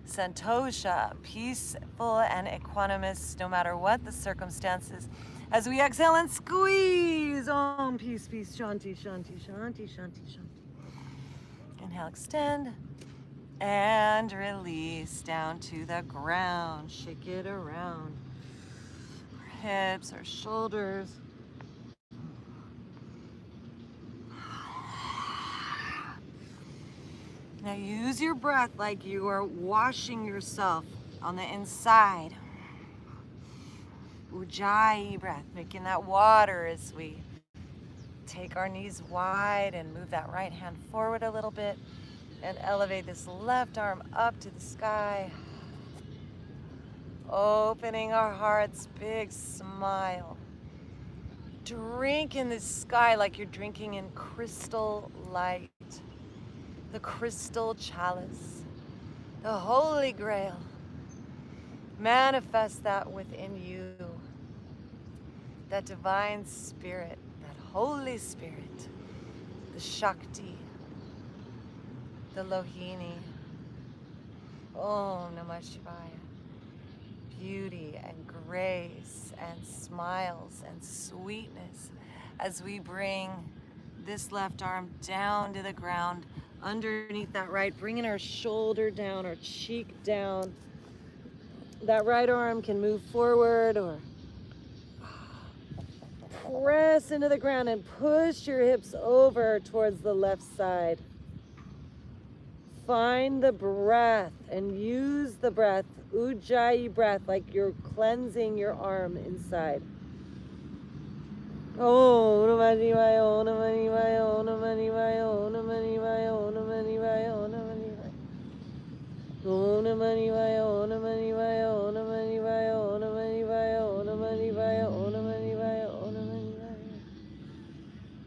S1: Santosha, peaceful and equanimous no matter what the circumstances. As we exhale and squeeze. Om, peace, peace, shanti, shanti, shanti, shanti, shanti. Inhale, extend. And release down to the ground. Shake it around. Our hips, our shoulders. Now use your breath like you are washing yourself on the inside. Ujjayi breath, making that water as we take our knees wide and move that right hand forward a little bit and elevate this left arm up to the sky. Opening our hearts, big smile. Drink in the sky like you're drinking in crystal light. The crystal chalice, the Holy Grail. Manifest that within you. That divine spirit, that Holy Spirit, the Shakti, the Lohini. Om Namah Shivaya. Beauty and grace and smiles and sweetness as we bring this left arm down to the ground underneath that right, bringing our shoulder down, our cheek down. That right arm can move forward or press into the ground and push your hips over towards the left side. Find the breath and use the breath, Ujjayi breath, like you're cleansing your arm inside. Om Namah Shivaya, Om Namah Shivaya, Om Namah Shivaya, Om Namah Shivaya, Om Namah Shivaya, Om Namah Shivaya. Om Namah Shivaya, Om Namah Shivaya, Om Namah Shivaya, Om Namah Shivaya, Om Namah Shivaya, Om Namah Shivaya, Om Namah Shivaya.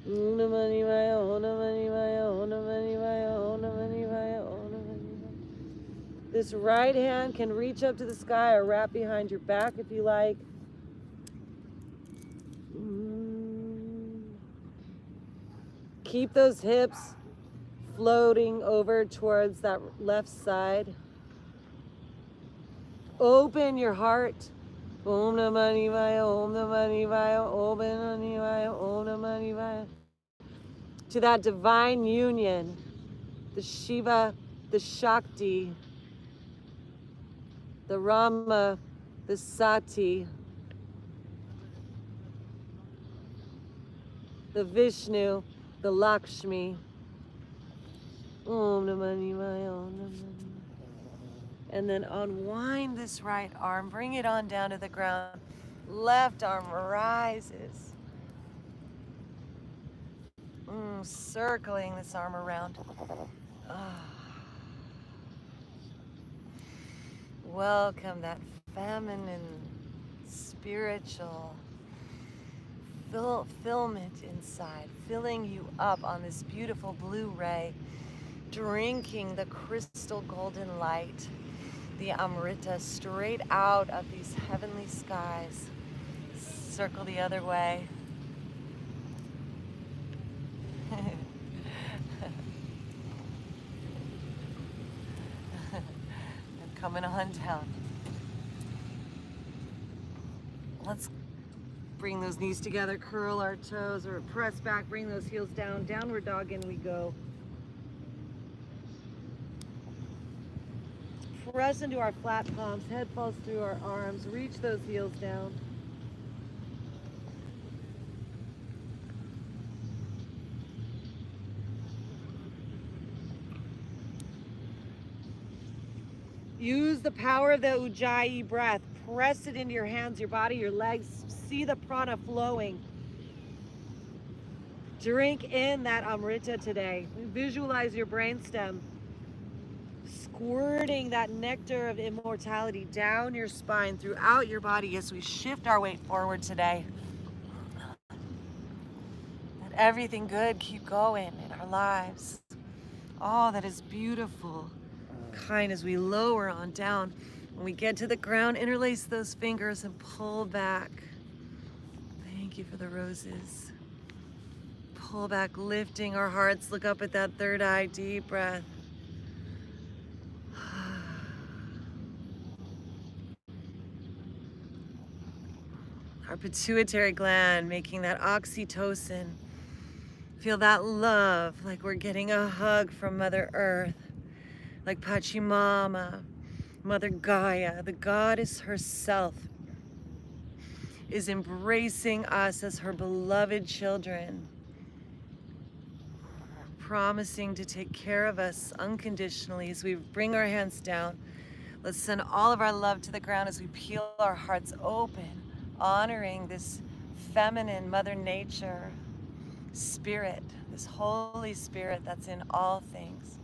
S1: Om Namah Shivaya, Om Namah Shivaya, Om Namah Shivaya, Om Namah Shivaya, Om Namah Shivaya. This right hand can reach up to the sky or wrap behind your back if you like. Keep those hips floating over towards that left side. Open your heart. Om Namah Shivaya, Om Namah Shivaya, Om Namah Shivaya, Om Namah Shivaya. To that divine union, the Shiva, the Shakti, the Rama, the Sati, the Vishnu, the Lakshmi. Om Namah Shivaya, Om Namah Shivaya. And then unwind this right arm, bring it on down to the ground. Left arm rises. Circling this arm around. Welcome that feminine, spiritual fulfillment inside, filling you up on this beautiful blue ray, drinking the crystal golden light, the Amrita, straight out of these heavenly skies. Circle the other way. And coming on down. Let's bring those knees together, curl our toes, or press back, bring those heels down, downward dog, and we go. Press into our flat palms, head falls through our arms, reach those heels down. Use the power of the Ujjayi breath. Press it into your hands, your body, your legs. See the prana flowing. Drink in that Amrita today. Visualize your brainstem squirting that nectar of immortality down your spine, throughout your body as we shift our weight forward today. Let everything good keep going in our lives. All that is beautiful, kind as we lower on down. When we get to the ground, interlace those fingers and pull back. Thank you for the roses. Pull back, lifting our hearts. Look up at that third eye, deep breath. Our pituitary gland making that oxytocin. Feel that love, like we're getting a hug from Mother Earth, like Pachamama, Mother Gaia, the goddess herself, is embracing us as her beloved children, promising to take care of us unconditionally as we bring our hands down. Let's send all of our love to the ground as we peel our hearts open, honoring this feminine Mother Nature spirit, this Holy Spirit that's in all things,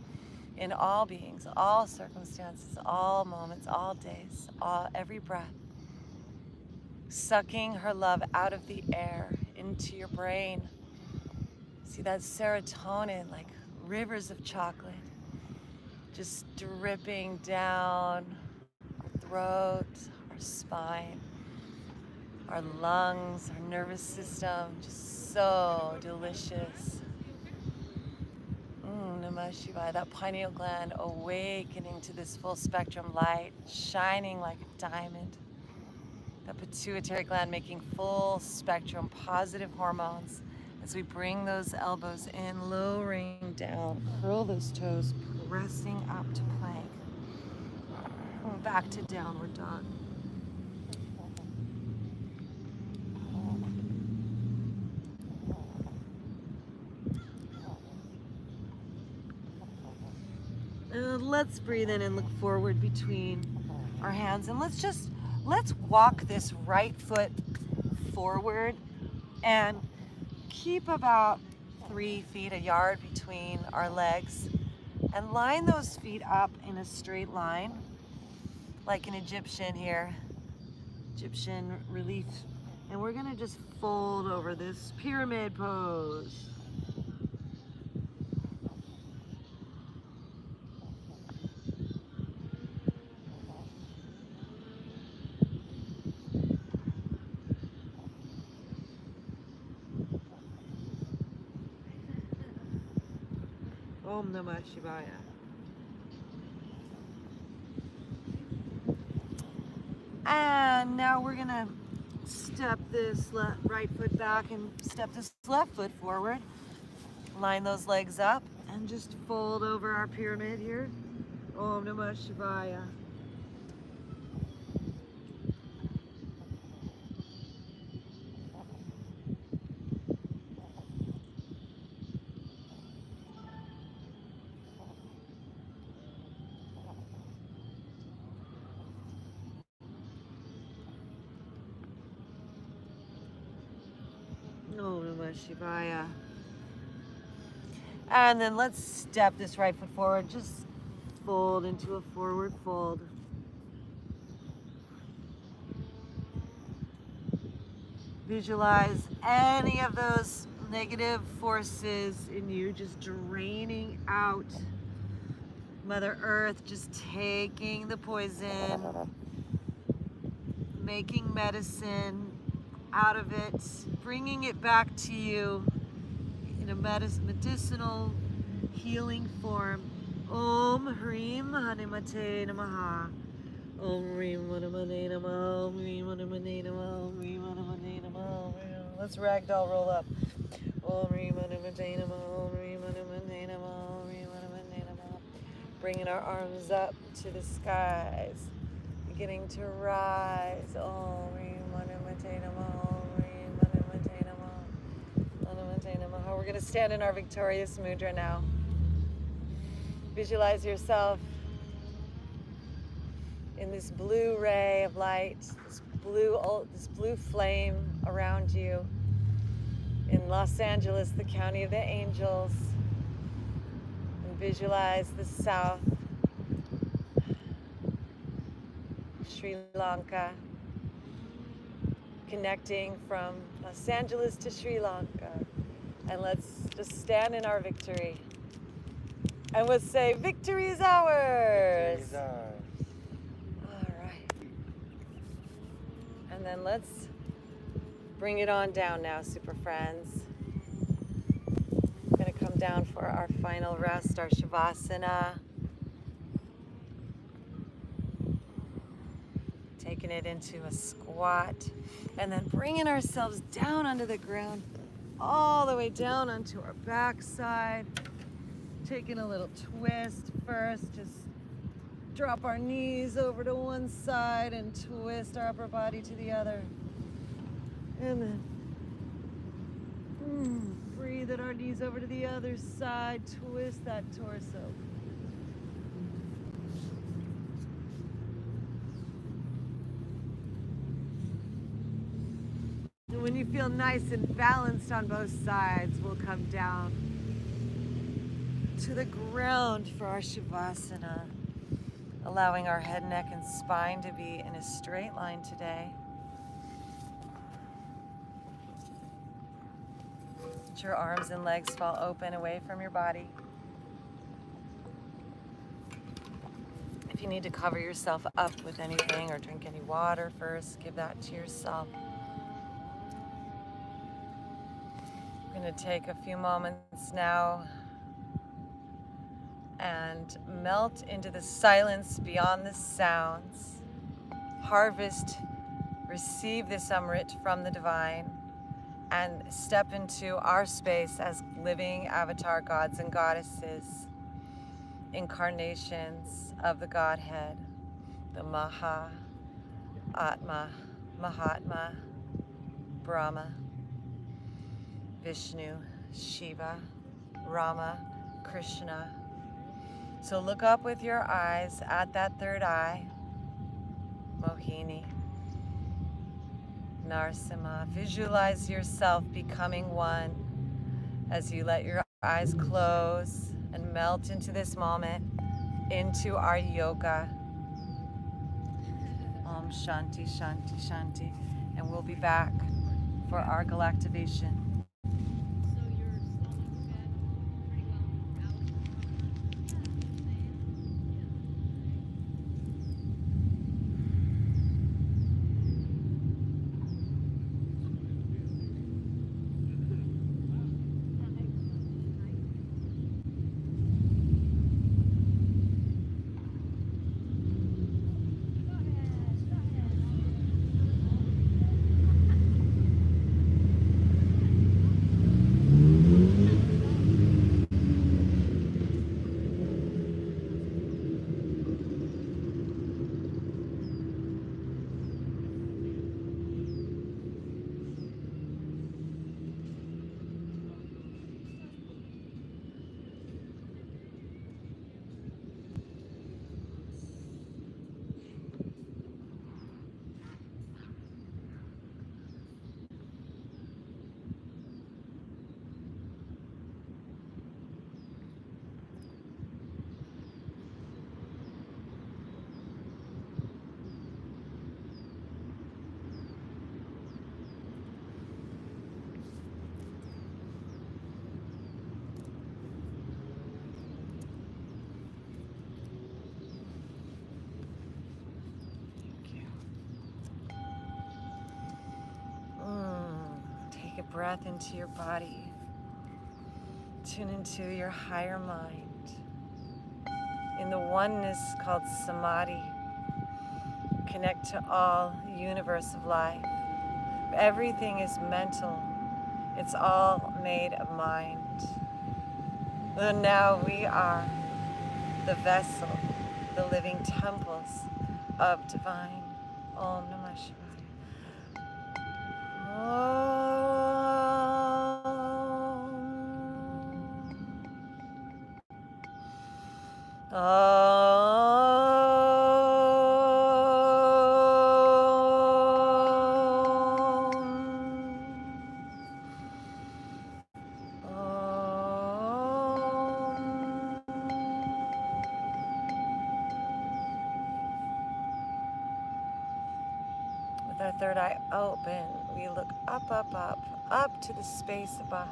S1: in all beings, all circumstances, all moments, all days, every breath. Sucking her love out of the air into your brain. See that serotonin like rivers of chocolate just dripping down our throat, our spine, our lungs, our nervous system, just so delicious. Namah Shivaya, that pineal gland awakening to this full spectrum light, shining like a diamond. The pituitary gland making full spectrum positive hormones as we bring those elbows in, lowering down, curl those toes, pressing up to plank. Back to downward dog. Let's breathe in and look forward between our hands, and let's walk this right foot forward and keep about 3 feet, a yard between our legs, and line those feet up in a straight line like an Egyptian here, Egyptian relief. And we're gonna just fold over this pyramid pose. Om Namah Shivaya. And now we're gonna step this right foot back and step this left foot forward. Line those legs up and just fold over our pyramid here. Om Namah Shivaya. Shivaya. And then let's step this right foot forward. Just fold into a forward fold. Visualize any of those negative forces in you just draining out. Mother Earth just taking the poison, making medicine out of it, bringing it back to you in a medicinal healing form. Om Hreem Hanumate Namaha. Om Hreem Hanumate Namaha. Om Hreem Hanumate Namaha. Om Hreem Hanumate Namaha. Let's ragdoll roll up. Om Hreem Hanumate Namaha. Om Hreem Hanumate Namaha. Om Hreem Hanumate Namaha. Bringing our arms up to the skies, beginning to rise. Om Hreem Hanumate Namaha. Om Hreem Hanumate Namaha. Hanumate Namaha. We're going to stand in our victorious mudra now. Visualize yourself in this blue ray of light, this blue flame around you in Los Angeles, the county of the angels. And visualize the south, Sri Lanka, connecting from Los Angeles to Sri Lanka. And let's just stand in our victory. And we'll say, victory is ours.
S2: Victory is ours.
S1: All right. And then let's bring it on down now, super friends. We're going to come down for our final rest, our Shavasana. Taking it into a squat. And then bringing ourselves down onto the ground, all the way down onto our backside. Taking a little twist first, just drop our knees over to one side and twist our upper body to the other. And then breathe at our knees over to the other side, twist that torso. And when you feel nice and balanced on both sides, we'll come down to the ground for our Shavasana, allowing our head, neck, and spine to be in a straight line today. Let your arms and legs fall open away from your body. If you need to cover yourself up with anything or drink any water first, give that to yourself. We're going to take a few moments now and melt into the silence beyond the sounds. Harvest, receive this Amrit from the divine, and step into our space as living avatar gods and goddesses, incarnations of the Godhead, the Maha, Atma, Mahatma, Brahma, Vishnu, Shiva, Rama, Krishna. So look up with your eyes at that third eye, Mohini, Narasimha. Visualize yourself becoming one as you let your eyes close and melt into this moment, into our yoga. Om Shanti, Shanti, Shanti. And we'll be back for our Galactivation. a breath into your body. Tune into your higher mind. In the oneness called samadhi, connect to all universe of life. Everything is mental. It's all made of mind. And now we are the vessel, the living temples of divine. Om Namah Shivaya. With our third eye open, we look up, up, up, up to the space above.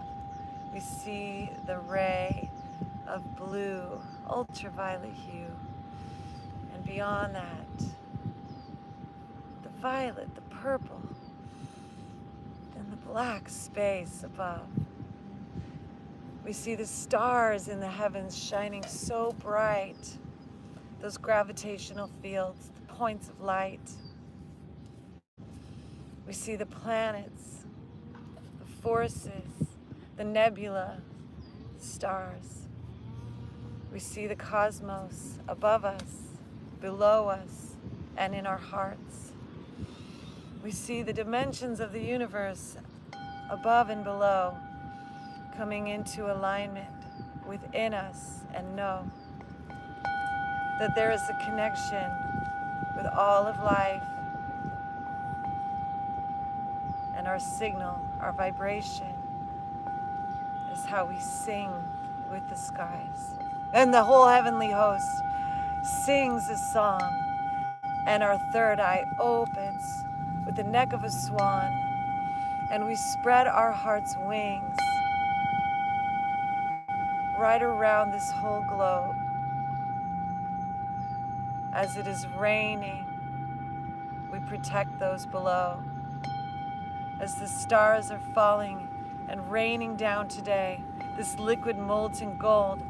S1: We see the ray of blue, ultraviolet hue. And beyond that, the violet, the purple, and the black space above. We see the stars in the heavens shining so bright, those gravitational fields, the points of light. We see the planets, the forces, the nebula, stars. We see the cosmos above us, below us, and in our hearts. We see the dimensions of the universe above and below coming into alignment within us, and know that there is a connection with all of life, and our signal, our vibration is how we sing with the skies. And the whole heavenly host sings a song, and our third eye opens with the neck of a swan, and we spread our heart's wings right around this whole globe. As it is raining, we protect those below. As the stars are falling and raining down today, this liquid molten gold,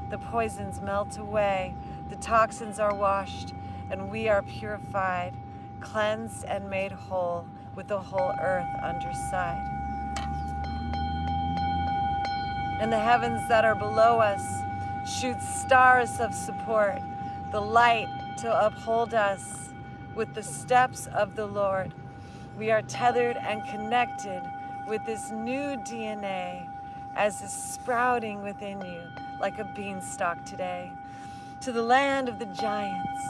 S1: the poisons melt away, the toxins are washed, and we are purified, cleansed, and made whole with the whole earth underside. And the heavens that are below us shoot stars of support, the light to uphold us with the steps of the Lord. We are tethered and connected with this new DNA as is sprouting within you like a beanstalk today. To the land of the giants,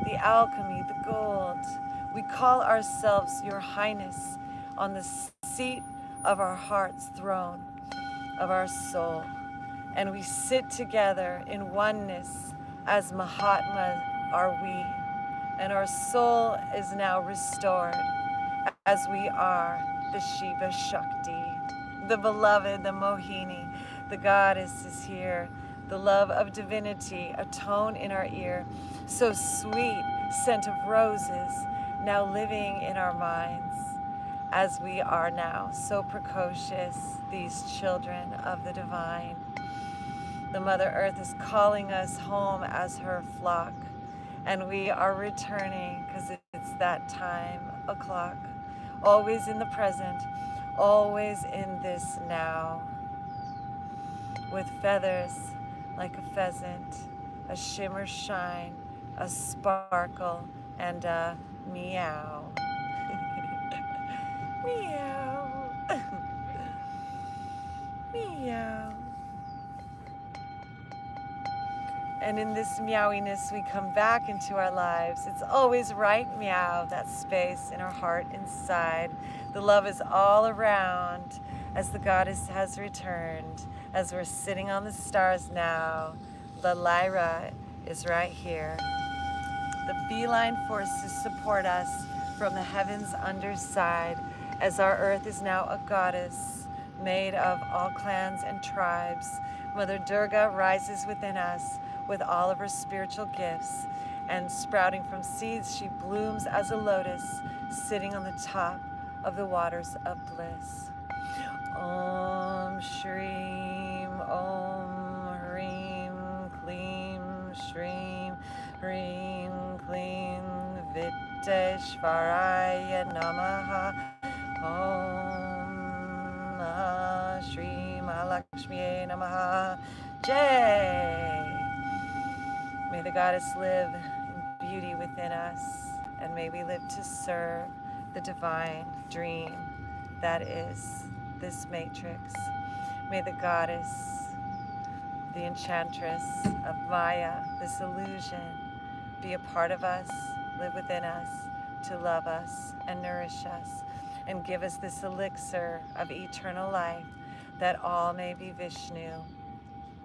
S1: the alchemy, the gold, we call ourselves your highness on the seat of our heart's throne of our soul. And we sit together in oneness as Mahatma are we. And our soul is now restored as we are the Shiva Shakti, the beloved, the Mohini, the goddess is here, the love of divinity, a tone in our ear, so sweet, scent of roses, now living in our minds, as we are now, so precocious, these children of the divine. The Mother Earth is calling us home as her flock, and we are returning because it's that time o'clock. Always in the present, always in this now. With feathers like a pheasant, a shimmer shine, a sparkle, and a meow. Meow. Meow. And in this meowiness, we come back into our lives. It's always right meow, that space in our heart inside. The love is all around as the goddess has returned, as we're sitting on the stars now. The Lyra is right here. The feline forces support us from the heavens underside, as our earth is now a goddess made of all clans and tribes. Mother Durga rises within us with all of her spiritual gifts, and sprouting from seeds, she blooms as a lotus, sitting on the top of the waters of bliss. Om Shreem, Om Hreem, Kleem, Shreem, Hreem, Kleem, Viteshvaraya Namaha. Om Shri Mahalakshmi Namaha. Jai. May the goddess live in beauty within us, and may we live to serve the divine dream that is this matrix. May the goddess, the enchantress of Maya, this illusion, be a part of us, live within us, to love us and nourish us, and give us this elixir of eternal life, that all may be Vishnu,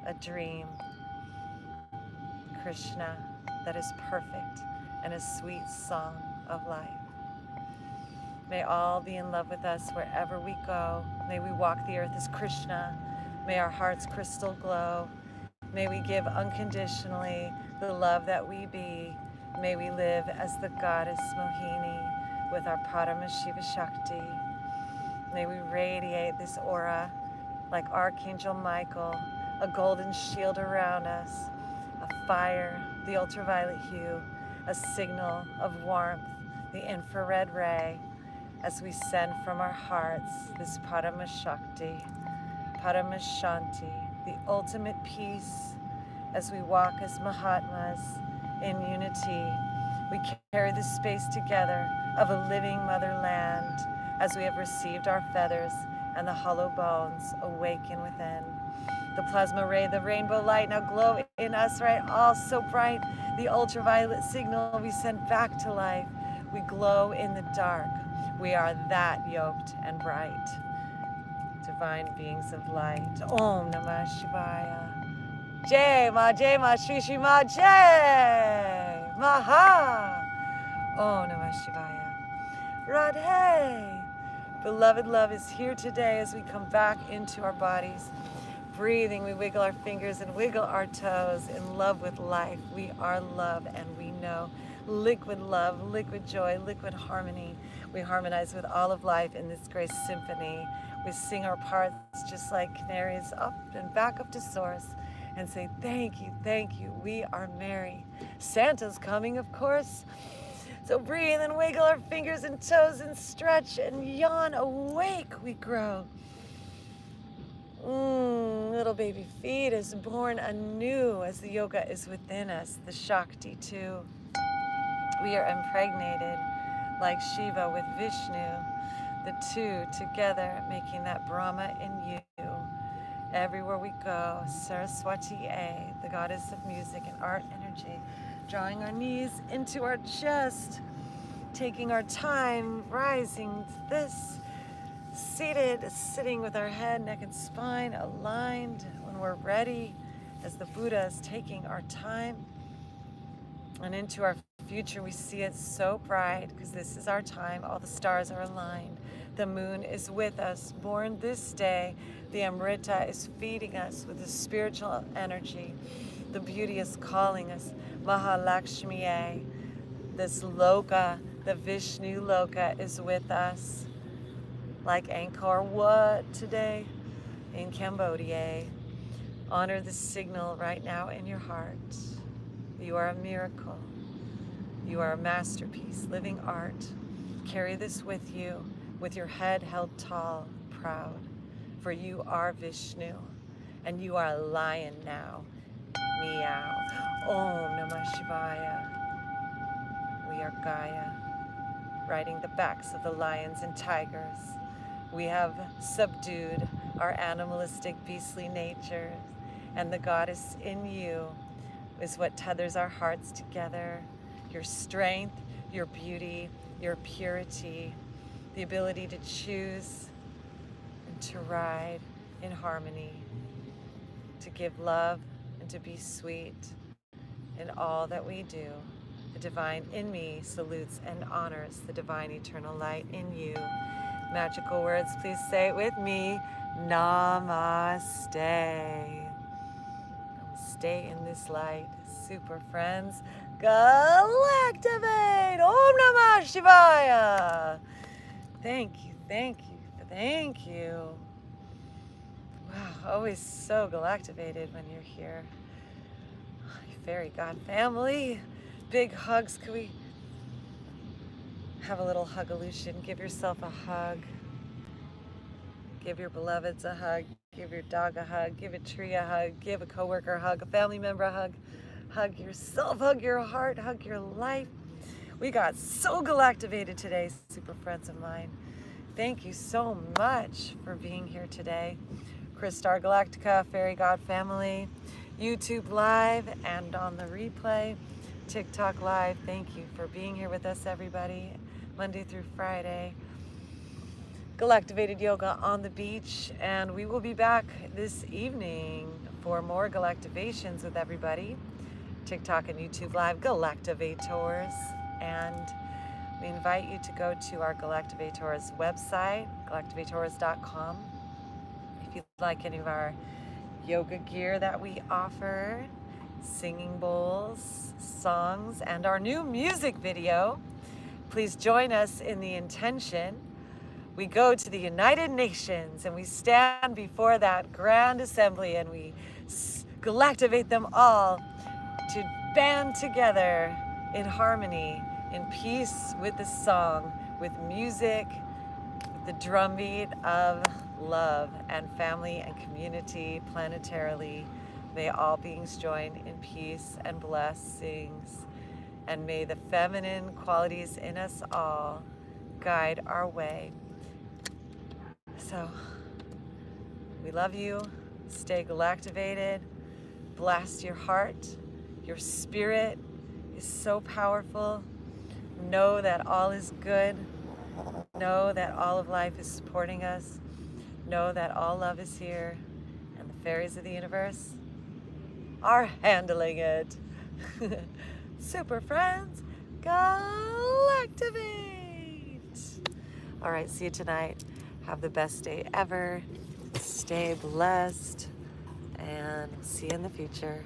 S1: a dream, Krishna, that is perfect, and a sweet song of life. May all be in love with us wherever we go. May we walk the earth as Krishna. May our hearts crystal glow. May we give unconditionally the love that we be. May we live as the goddess Mohini with our Parama Shiva Shakti. May we radiate this aura like Archangel Michael, a golden shield around us, a fire, the ultraviolet hue, a signal of warmth, the infrared ray, as we send from our hearts this Parama Shakti, Parama Shanti, the ultimate peace, as we walk as Mahatmas in unity. We carry this space together of a living motherland, as we have received our feathers and the hollow bones awaken within. The plasma ray, the rainbow light now glow in us, right? All so bright. The ultraviolet signal we send back to life. We glow in the dark. We are that yoked and bright. Divine beings of light. Om Namah Shivaya. Jai Ma, Shri Shri Ma, Jai Maha. Om Namah Shivaya. Radhe. Beloved love is here today as we come back into our bodies. Breathing, we wiggle our fingers and wiggle our toes in love with life. We are love, and we know liquid love, liquid joy, liquid harmony. We harmonize with all of life in this great symphony. We sing our parts just like canaries, up and back up to source, and say, thank you, thank you. We are merry. Santa's coming, of course. So breathe and wiggle our fingers and toes and stretch and yawn. Awake we grow. Little baby feet is born anew as the yoga is within us, the Shakti too. We are impregnated like Shiva with Vishnu, the two together making that Brahma in you. Everywhere we go, Saraswati A, the goddess of music and art energy, drawing our knees into our chest, taking our time, rising this, seated, sitting with our head, neck, and spine aligned when we're ready, as the Buddha is taking our time. And into our future, we see it so bright because this is our time. All the stars are aligned. The moon is with us, born this day. The Amrita is feeding us with the spiritual energy. The beauty is calling us. Mahalakshmi, this Loka, the Vishnu Loka is with us. Like Angkor Wat today in Cambodia. Honor the signal right now in your heart. You are a miracle. You are a masterpiece, living art. Carry this with you, with your head held tall, proud. For you are Vishnu, and you are a lion now. Meow. Om Namah Shivaya. We are Gaia, riding the backs of the lions and tigers. We have subdued our animalistic, beastly nature, and the goddess in you is what tethers our hearts together. Your strength, your beauty, your purity, the ability to choose and to ride in harmony, to give love and to be sweet in all that we do. The divine in me salutes and honors the divine eternal light in you. Magical words, please say it with me. Namaste. Stay in this light. Super friends. Galactivate. Om Namah Shivaya. Thank you, thank you, thank you. always so galactivated when you're here. Fairy God family, big hugs. Can we have a little hug-olution? Give yourself a hug. Give your beloveds a hug. Give your dog a hug. Give a tree a hug. Give a coworker a hug. A family member a hug. Hug yourself. Hug your heart. Hug your life. We got so galactivated today, super friends of mine. Thank you so much for being here today. Chris Star Galactica, Fairy God family, YouTube Live and on the replay, TikTok Live. Thank you for being here with us, everybody, Monday through Friday. Galactivated Yoga on the beach, and we will be back this evening for more Galactivations with everybody. TikTok and YouTube Live, Galactivators, and we invite you to go to our Galactivators website, galactivators.com. If you'd like any of our yoga gear that we offer, singing bowls, songs, and our new music video, please join us in the intention. We go to the United Nations and we stand before that grand assembly and we galactivate them all to band together in harmony, in peace with the song, with music, with the drumbeat of love and family and community planetarily. May all beings join in peace and blessings. And may the feminine qualities in us all guide our way. So, we love you. Stay galactivated. Blast your heart. Your spirit is so powerful. Know that all is good. Know that all of life is supporting us. Know that all love is here. And the fairies of the universe are handling it. Super friends, Galactivate! All right, see you tonight. Have the best day ever. Stay blessed. And see you in the future.